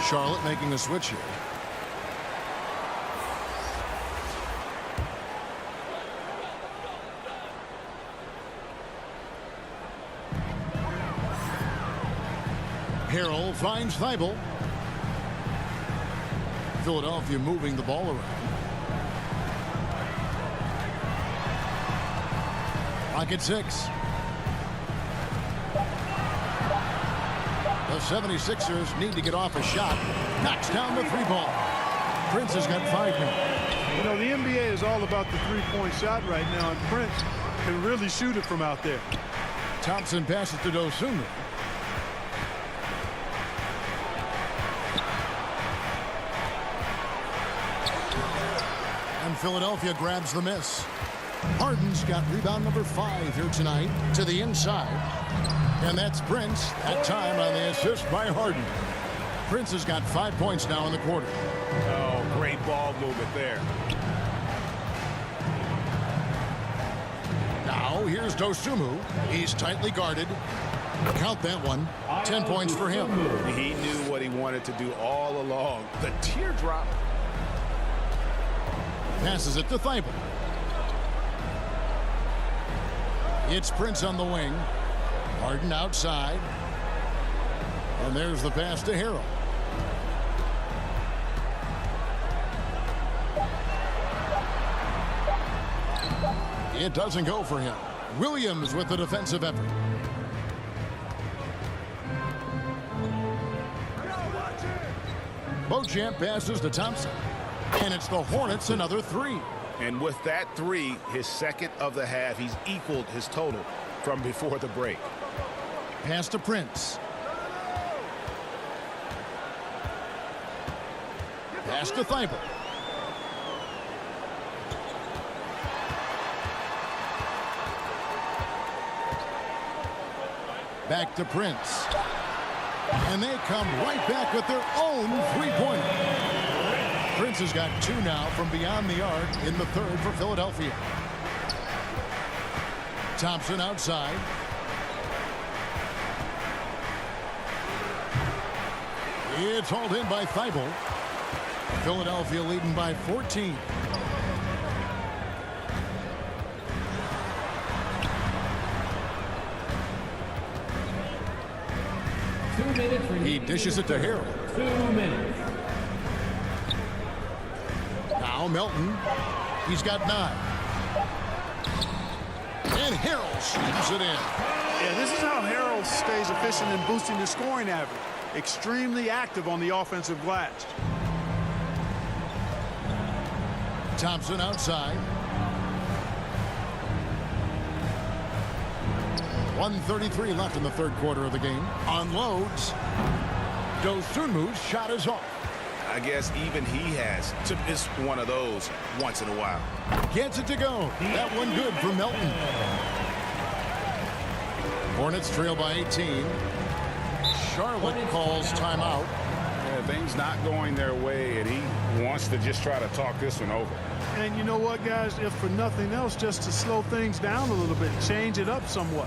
Charlotte making a switch here. Harrell finds Thibault. Philadelphia moving the ball around. Clock at 6. The 76ers need to get off a shot. Knocks down the 3-ball. Prince has got 5 minutes. You know, the NBA is all about the three-point shot right now, and Prince can really shoot it from out there. Thompson passes to Dosunmu. And Philadelphia grabs the miss. Harden's got rebound number 5 here tonight to the inside. And that's Prince. That time on the assist by Harden. Prince has got 5 points now in the quarter. Oh, great ball movement there. Now here's Dosunmu. He's tightly guarded. Count that one. 10 points for him. He knew what he wanted to do all along. The teardrop. Passes it to Thibault. It's Prince on the wing. Harden outside. And there's the pass to Harrell. It doesn't go for him. Williams with the defensive effort. Beauchamp passes to Thompson. And it's the Hornets another 3. And with that 3, his second of the half, he's equaled his total from before the break. Pass to Prince. Pass to Thibault. Back to Prince. And they come right back with their own 3-pointer. Prince has got 2 now from beyond the arc in the 3rd for Philadelphia. Thompson outside. It's hauled in by Thibault. Philadelphia leading by 14. He dishes it to Harrell. 2 minutes. Now Melton. He's got 9. And Harrell shoots it in. Yeah, this is how Harrell stays efficient in boosting the scoring average. Extremely active on the offensive glass. Thompson outside. 1:33 left in the 3rd quarter of the game. Unloads. Dosunmu's shot is off. I guess even he has to miss one of those once in a while. Gets it to go. That one good for Melton. Hornets trail by 18. Charlotte calls timeout. Yeah, things not going their way, and he wants to just try to talk this one over. And you know what, guys? If for nothing else, just to slow things down a little bit, change it up somewhat.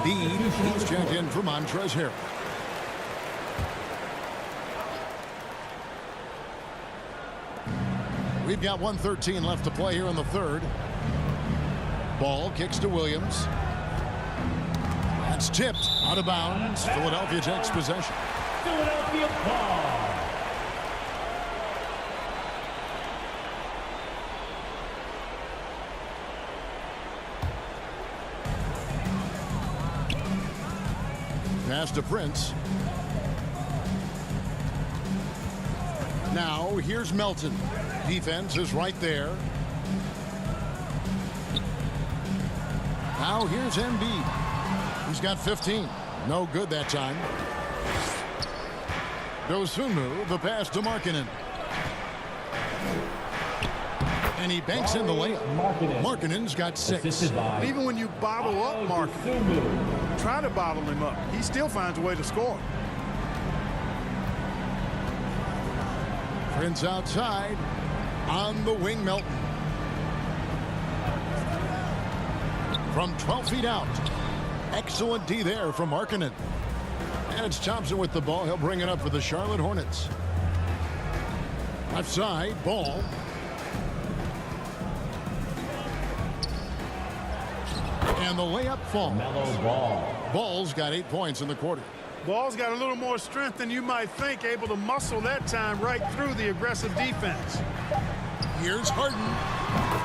He's checked in for Montrezl Harrell. We've got 1:13 left to play here in the third. Ball kicks to Williams. That's tipped out of bounds. Philadelphia takes possession. Philadelphia ball. Pass to Prince. Now here's Melton. Defense is right there. Now here's Embiid. He's got 15. No good that time. Dosunmu, the pass to Markkanen. And he banks in the layup. Markkanen's got 6. Even when you bottle up Markkanen, try to bottle him up, he still finds a way to score. Prince outside. On the wing, Melton. From 12 feet out. Excellent D there from Markkanen. And it's Thompson with the ball. He'll bring it up for the Charlotte Hornets. Left side, Ball. And the layup falls. Ball's got 8 points in the quarter. Ball's got a little more strength than you might think, able to muscle that time right through the aggressive defense. Here's Harden.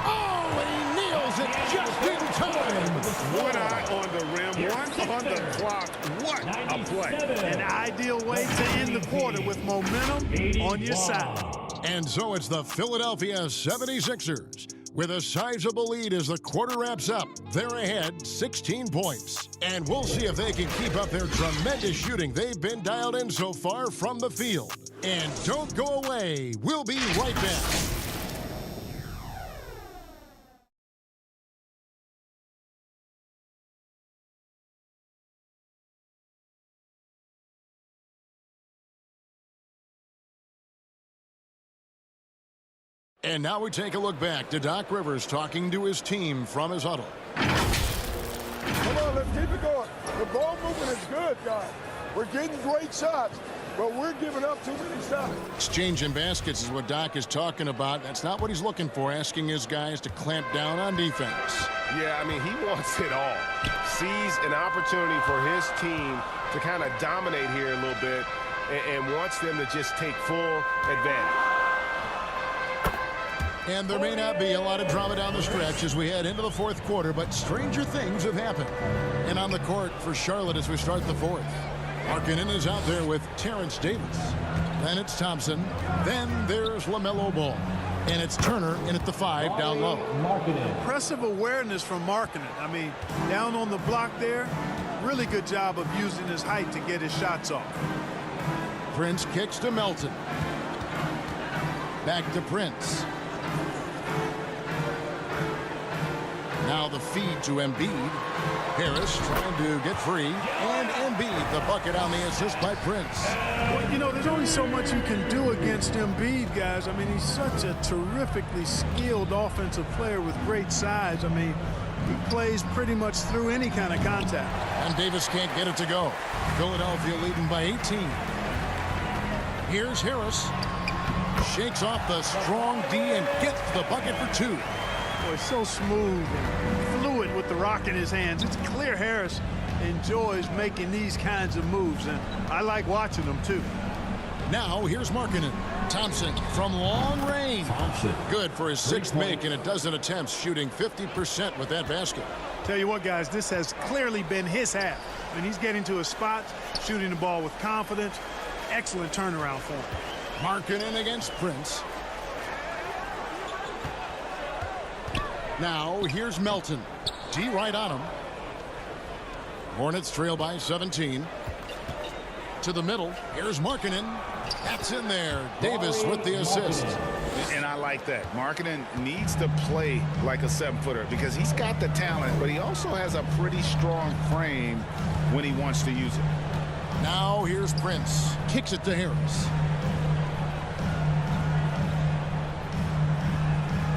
Oh, he nails it just in time. One eye on the rim, one on the clock. What a play. An ideal way to end the quarter with momentum on your side. And so it's the Philadelphia 76ers with a sizable lead as the quarter wraps up. They're ahead 16 points. And we'll see if they can keep up their tremendous shooting they've been dialed in so far from the field. And don't go away. We'll be right back. And now we take a look back to Doc Rivers talking to his team from his huddle. Come on, let's keep it going. The ball movement is good, guys. We're getting great shots, but we're giving up too many shots. Exchanging baskets is what Doc is talking about. That's not what he's looking for, asking his guys to clamp down on defense. Yeah, I mean, he wants it all. Sees an opportunity for his team to kind of dominate here a little bit and wants them to just take full advantage. And there may not be a lot of drama down the stretch as we head into the fourth quarter, but stranger things have happened. And on the court for Charlotte as we start the fourth. Markkanen is out there with Terrence Davis. Then it's Thompson. Then there's LaMelo Ball. And it's Turner in at the 5 down low. Impressive awareness from Markkanen. I mean, down on the block there, really good job of using his height to get his shots off. Prince kicks to Melton. Back to Prince. Now the feed to Embiid. Harris trying to get free. And Embiid, the bucket on the assist by Prince. Well, you know, there's only so much you can do against Embiid, guys. I mean, he's such a terrifically skilled offensive player with great size. I mean, he plays pretty much through any kind of contact. And Davis can't get it to go. Philadelphia leading by 18. Here's Harris. Shakes off the strong D and gets the bucket for 2. Boy, so smooth and fluid with the rock in his hands. It's clear Harris enjoys making these kinds of moves, and I like watching them too. Now here's Markkanen. Thompson from long range. Good for his 6th make and a dozen attempts, shooting 50% with that basket. Tell you what, guys, this has clearly been his half. I mean, he's getting to his spot, shooting the ball with confidence. Excellent turnaround for him. Markkanen against Prince. Now here's Melton. D right on him. Hornets trail by 17. To the middle. Here's Markkanen. That's in there. Davis with the assist. And I like that. Markkanen needs to play like a 7-footer because he's got the talent, but he also has a pretty strong frame when he wants to use it. Now here's Prince. Kicks it to Harris.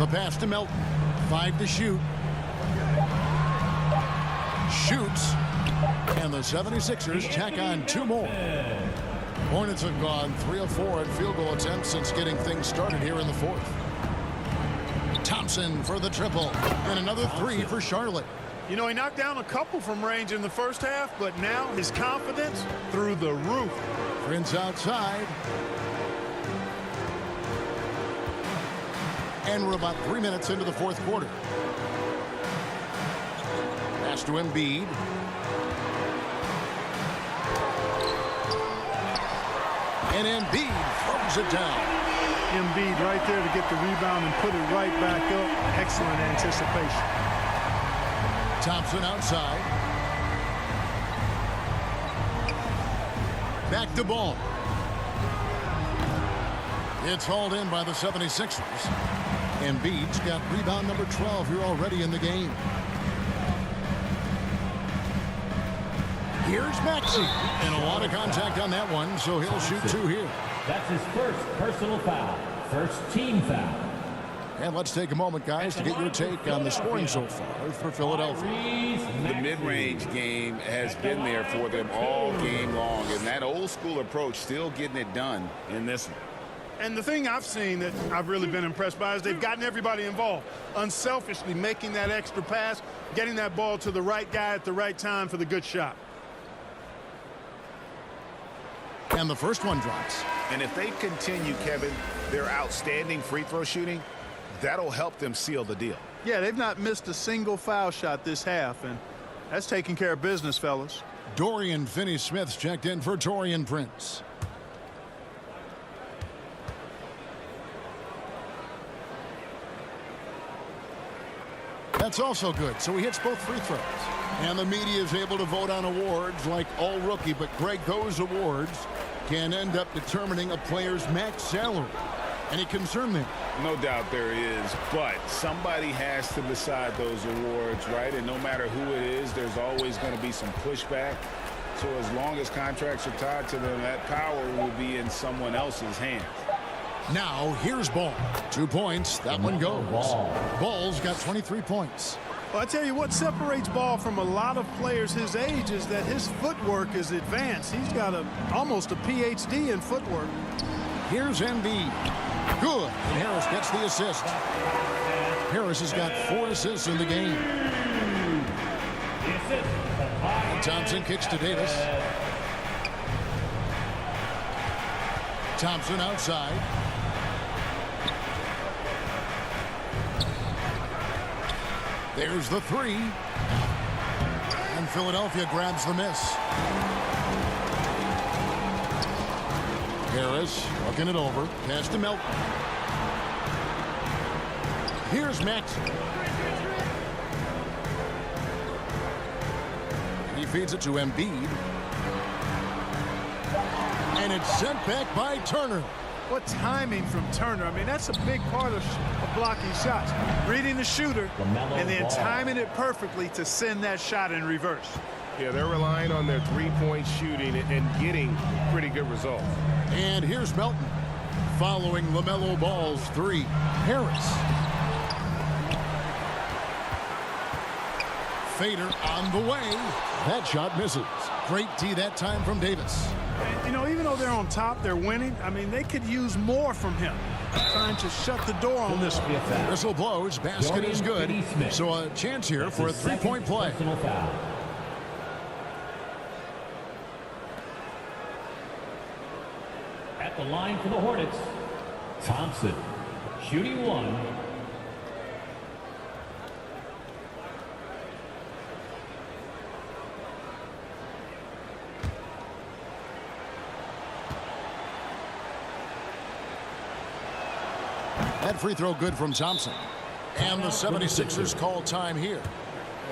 The pass to Melton. 5 to shoot. Shoots. And the 76ers tack on 2 more. Hornets have gone 3 of 4 at field goal attempts since getting things started here in the fourth. Thompson for the triple. And another three for Charlotte. You know, he knocked down a couple from range in the first half, but now his confidence through the roof. Prince outside. And we're about 3 minutes into the fourth quarter. Pass to Embiid. And Embiid throws it down. Embiid right there to get the rebound and put it right back up. Excellent anticipation. Thompson outside. Back to Ball. It's hauled in by the 76ers. Embiid's got rebound number 12 here already in the game. Here's Maxey. And a lot of contact on that one, so he'll shoot two here. That's his first personal foul. First team foul. And let's take a moment, guys, to get your take on the scoring so far for Philadelphia. The mid-range game has been there for them all game long, and that old-school approach still getting it done in this one. And the thing I've seen that I've really been impressed by is they've gotten everybody involved, unselfishly making that extra pass, getting that ball to the right guy at the right time for the good shot. And the first one drops. And if they continue, Kevin, their outstanding free throw shooting, that'll help them seal the deal. Yeah, they've not missed a single foul shot this half, and that's taking care of business, fellas. Dorian Finney-Smith's checked in for Taurean Prince. That's also good, so he hits both free throws. And the media is able to vote on awards like All Rookie, but Greg, those awards can end up determining a player's max salary. Any concern there? No doubt there is, but somebody has to decide those awards, right? And no matter who it is, there's always going to be some pushback. So as long as contracts are tied to them, that power will be in someone else's hands. Now, here's Ball. 2 points. That one goes. Ball's got 23 points. Well, I tell you what separates Ball from a lot of players his age is that his footwork is advanced. He's got almost a PhD in footwork. Here's Embiid. Good. And Harris gets the assist. Harris has got 4 assists in the game. And Thompson kicks to Davis. Thompson outside. There's the three. And Philadelphia grabs the miss. Harris looking it over. Pass to Melton. Here's Max. He feeds it to Embiid. And it's sent back by Turner. What timing from Turner. I mean, that's a big part of blocking shots. Reading the shooter and then timing it perfectly to send that shot in reverse. Yeah, they're relying on their three-point shooting and getting pretty good results. And here's Melton following LaMelo Ball's three. Harris. Fader on the way. That shot misses. Great D that time from Davis. And, you know, even though they're on top, they're winning. I mean, they could use more from him. Trying to shut the door on this one. Whistle blows. Basket is good. So a chance here for a three-point play. At the line for the Hornets, Thompson, shooting one. That free throw good from Thompson. And the 76ers call time here.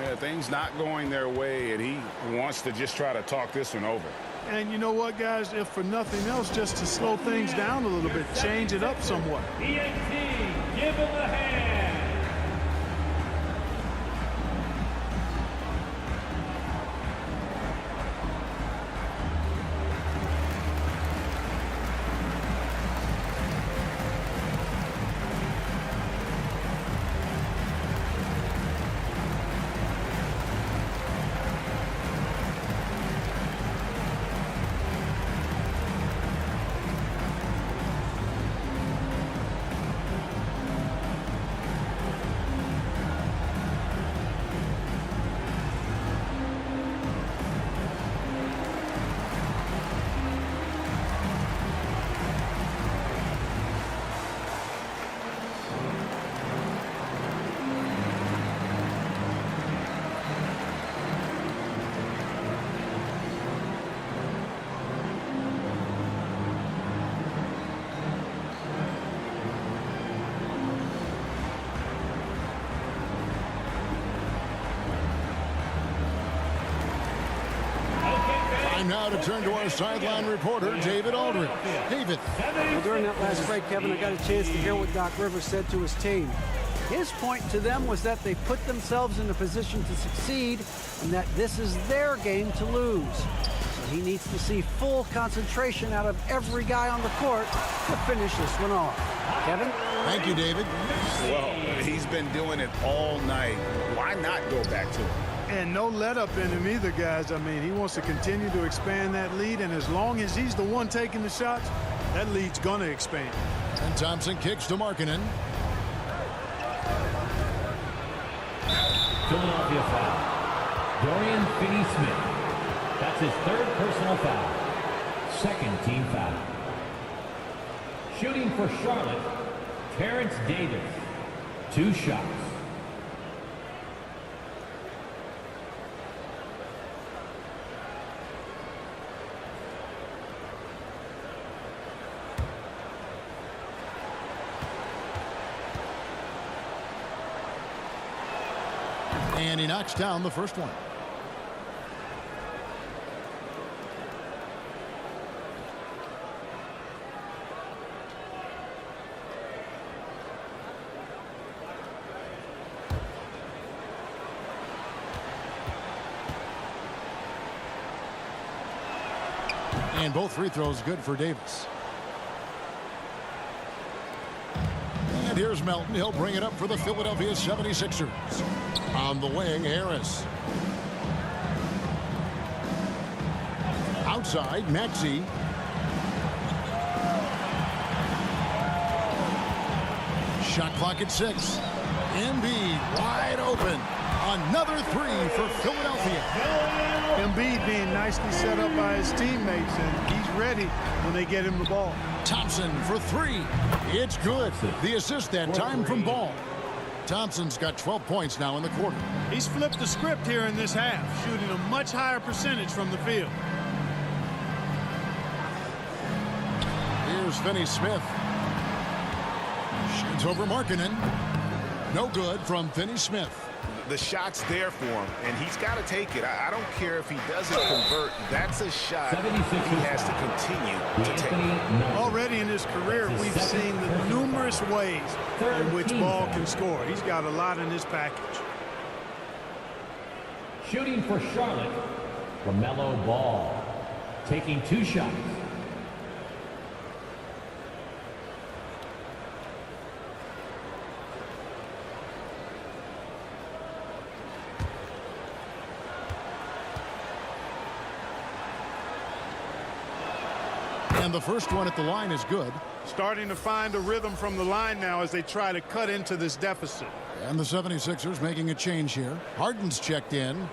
Yeah, things not going their way, and he wants to just try to talk this one over. And you know what, guys? If for nothing else, just to slow things down a little bit, change it up somewhat. ENT, give him a hand. Time now to turn to our sideline reporter, David Aldridge. David. Well, during that last break, Kevin, I got a chance to hear what Doc Rivers said to his team. His point to them was that they put themselves in a position to succeed and that this is their game to lose. So he needs to see full concentration out of every guy on the court to finish this one off. Kevin? Thank you, David. Well, he's been doing it all night. Why not go back to it? And no let up in him either, guys. I mean, he wants to continue to expand that lead, and as long as he's the one taking the shots, that lead's going to expand. And Thompson kicks to Markkanen. Philadelphia foul. Dorian Finney-Smith. That's his third personal foul. Second team foul. Shooting for Charlotte, Terrence Davis. 2 shots. And he knocks down the first one. And both free throws good for Davis. And here's Melton. He'll bring it up for the Philadelphia 76ers. On the wing, Harris. Outside, Maxey. Shot clock at 6. Embiid wide open. Another 3 for Philadelphia. Embiid being nicely set up by his teammates, and he's ready when they get him the ball. Thompson for 3. It's good. The assist that time from Ball. Thompson's got 12 points now in the quarter. He's flipped the script here in this half, shooting a much higher percentage from the field. Here's Finney-Smith. Shoots over Markkanen. No good from Finney-Smith. The shot's there for him, and he's got to take it. I don't care if he doesn't convert. That's a shot he has to continue to take. Already in his career, we've seen the numerous ways in which Ball can score. He's got a lot in his package. Shooting for Charlotte, LaMelo Ball. Taking 2 shots. And the first one at the line is good. Starting to find a rhythm from the line now as they try to cut into this deficit. And the 76ers making a change here. Harden's checked in.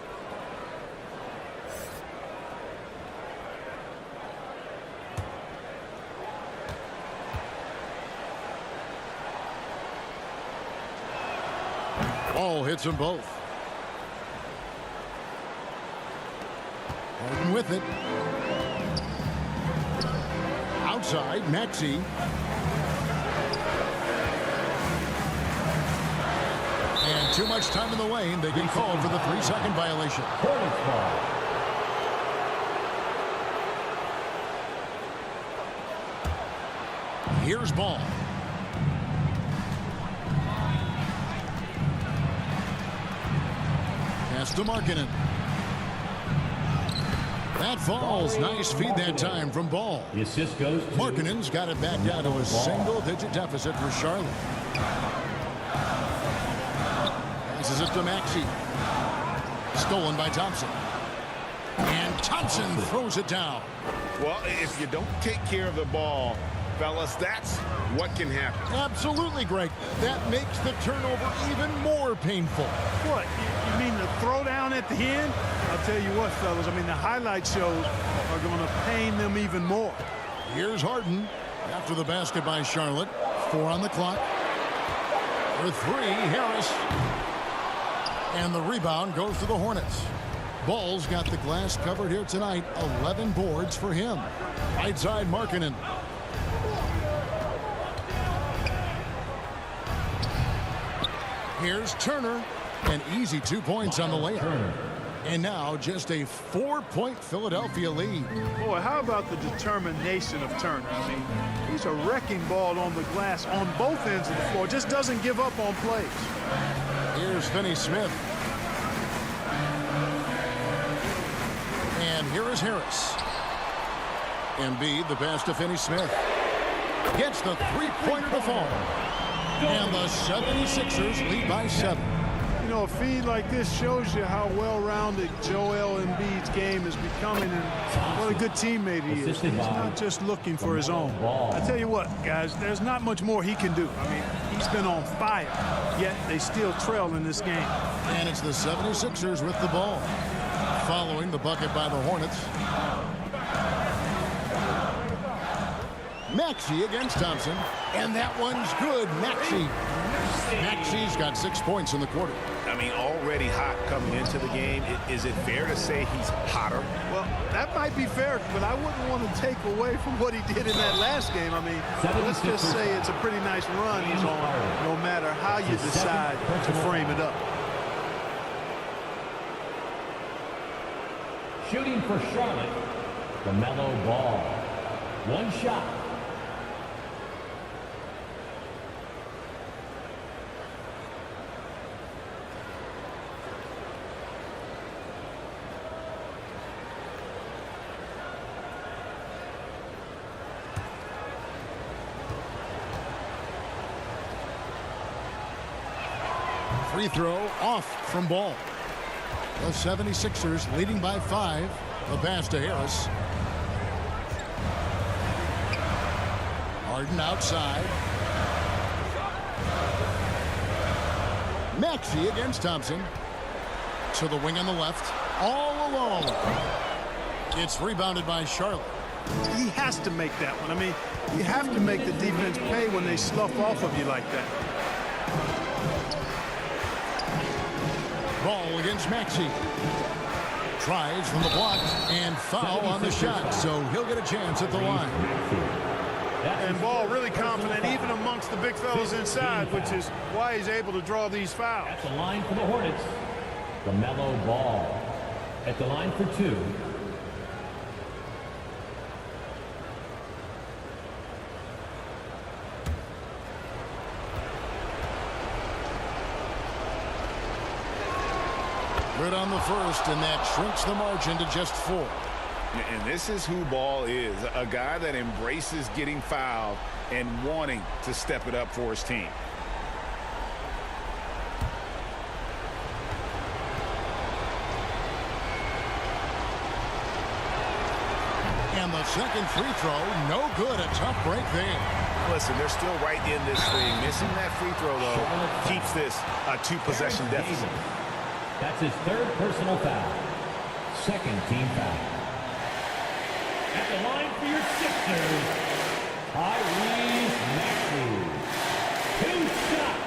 Ball hits them both. Harden with it. Outside, Maxey. And too much time in the lane. They get called for the 3-second violation. Hornets ball. Here's Ball. Pass to Markkanen. That falls. Nice feed that time from Ball. The assist goes to Markkanen's got it back down to a single-digit deficit for Charlotte. Passes it to Maxey. Stolen by Thompson. And Thompson throws it down. Well, if you don't take care of the ball, fellas, that's what can happen. Absolutely, Greg. That makes the turnover even more painful. What? You mean the throwdown at the end? I'll tell you what, fellas. I mean, the highlight shows are going to pain them even more. Here's Harden after the basket by Charlotte. 4 on the clock. For 3, Harris. And the rebound goes to the Hornets. Ball's got the glass covered here tonight. 11 boards for him. Right side, Markkanen. Here's Turner. An easy 2 points on the layup. And now just a 4-point Philadelphia lead. Boy, how about the determination of Turner? I mean, he's a wrecking ball on the glass on both ends of the floor. Just doesn't give up on plays. Here's Finney-Smith. And here is Harris. Embiid, the pass to Finney-Smith. Gets the three-pointer to fall. And the 76ers lead by 7. You know, a feed like this shows you how well-rounded Joel Embiid's game is becoming and what a good teammate he is. He's not just looking for his own. I tell you what, guys, there's not much more he can do. I mean, he's been on fire, yet they still trail in this game. And it's the 76ers with the ball. Following the bucket by the Hornets. Maxey against Thompson. And that one's good. Maxey's got 6 points in the quarter. I mean, already hot coming into the game. Is it fair to say he's hotter? Well, that might be fair, but I wouldn't want to take away from what he did in that last game. I mean, let's just say it's a pretty nice run he's on, no matter how you decide to frame it up. Shooting for Charlotte, LaMelo Ball. One shot. Free throw off from Ball. The 76ers leading by 5. The pass to Harris. Harden outside. Maxey against Thompson. To the wing on the left. All alone. It's rebounded by Charlotte. He has to make that one. I mean, you have to make the defense pay when they slough off of you like that. Ball against Maxey. Tries from the block and foul on the shot, so he'll get a chance at the line. And Ball really confident even amongst the big fellas inside, which is why he's able to draw these fouls. At the line for the Hornets, LaMelo Ball. At the line for 2. Good on the first, and that shrinks the margin to just 4. And this is who Ball is, a guy that embraces getting fouled and wanting to step it up for his team. And the second free throw, no good. A tough break there. Listen, they're still right in this thing. Missing that free throw, though, keeps this a 2-possession deficit. That's his 3rd personal foul. 2nd team foul. At the line for your Sixers, Tyrese Maxey. 2 shots.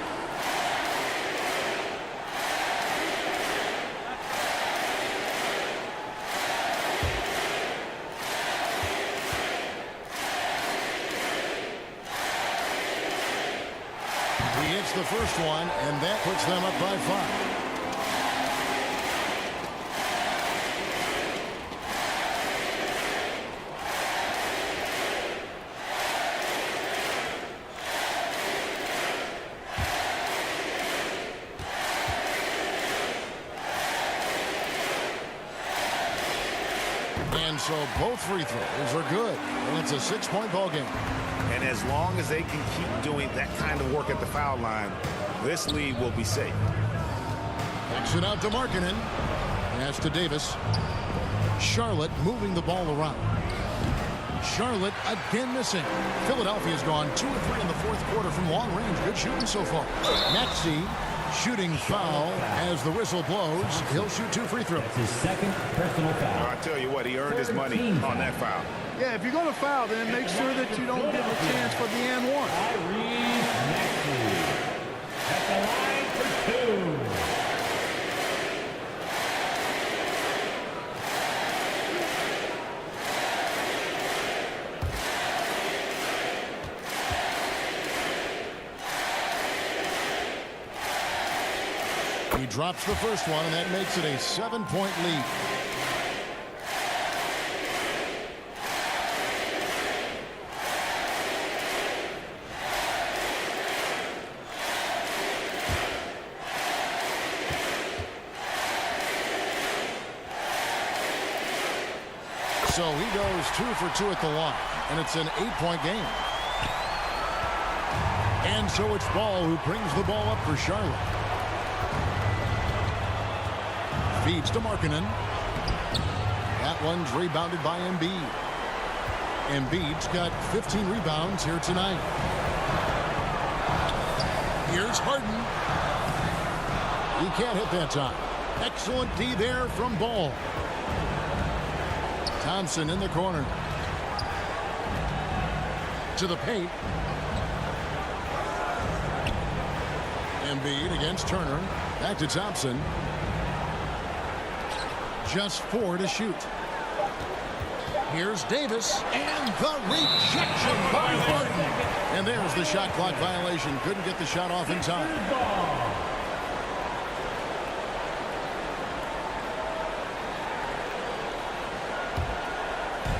He hits the first one, and that puts them up by 5. And so both free throws are good, and it's a 6-point ball game. And as long as they can keep doing that kind of work at the foul line, this lead will be safe. Backs it out to Markkanen. Pass to Davis. Charlotte moving the ball around. Charlotte again missing. Philadelphia's gone 2 of 3 in the 4th quarter from long range. Good shooting so far. Maxey shooting foul as the whistle blows. He'll shoot 2 free throws. That's his 2nd personal foul. I tell you what, he earned his money on that foul. Yeah, if you're going to foul, then make sure that you don't give a chance for the and 1. Tyrese Maxey. At the line for 2. He drops the first one, and that makes it a 7-point lead. So he goes 2 for 2 at the line, and it's an 8-point game. And so it's Ball who brings the ball up for Charlotte. Feeds to Markkanen. That one's rebounded by Embiid. Embiid's got 15 rebounds here tonight. Here's Harden. He can't hit that time. Excellent D there from Ball. Thompson in the corner. To the paint. Embiid against Turner. Back to Thompson. Just 4 to shoot. Here's Davis. And the rejection by Harden. And there's the shot clock violation. Couldn't get the shot off in time.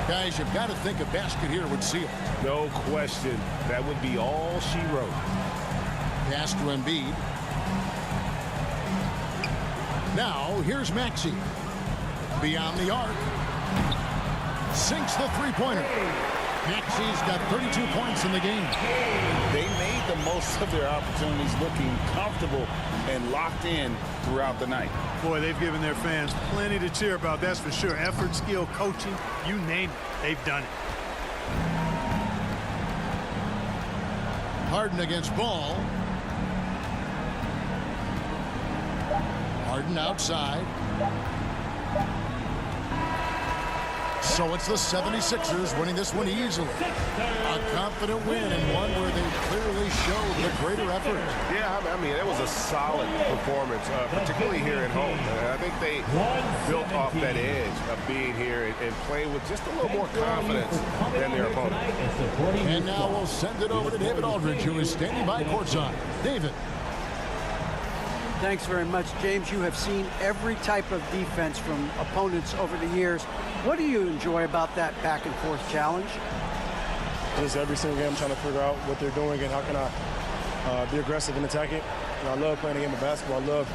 Guys, you've got to think a basket here would seal it. No question. That would be all she wrote. Pass to Embiid. Now, here's Maxey. Beyond the arc. Sinks the three-pointer. Maxey's got 32 points in the game. They made the most of their opportunities, looking comfortable and locked in throughout the night. Boy, they've given their fans plenty to cheer about, that's for sure. Effort, skill, coaching, you name it, they've done it. Harden against Ball. Harden outside. So it's the 76ers winning this one easily. A confident win and one where they clearly showed the greater effort. Yeah, I mean, it was a solid performance, particularly here at home. I think they built off that edge of being here and playing with just a little more confidence than their opponent. And now we'll send it over to David Aldridge, who is standing by courtside. David. Thanks very much, James. You have seen every type of defense from opponents over the years. What do you enjoy about that back-and-forth challenge? Just every single game, I'm trying to figure out what they're doing and how can I be aggressive and attack it. You know, I love playing the game of basketball. I love,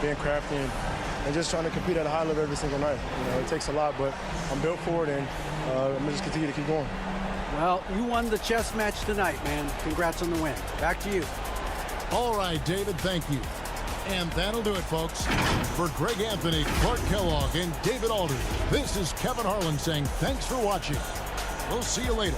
being crafty and just trying to compete at a high level every single night. It takes a lot, but I'm built for it, and I'm going to just continue to keep going. Well, you won the chess match tonight, man. Congrats on the win. Back to you. All right, David, thank you. And that'll do it, folks. For Greg Anthony, Clark Kellogg, and David Aldridge, this is Kevin Harlan saying thanks for watching. We'll see you later.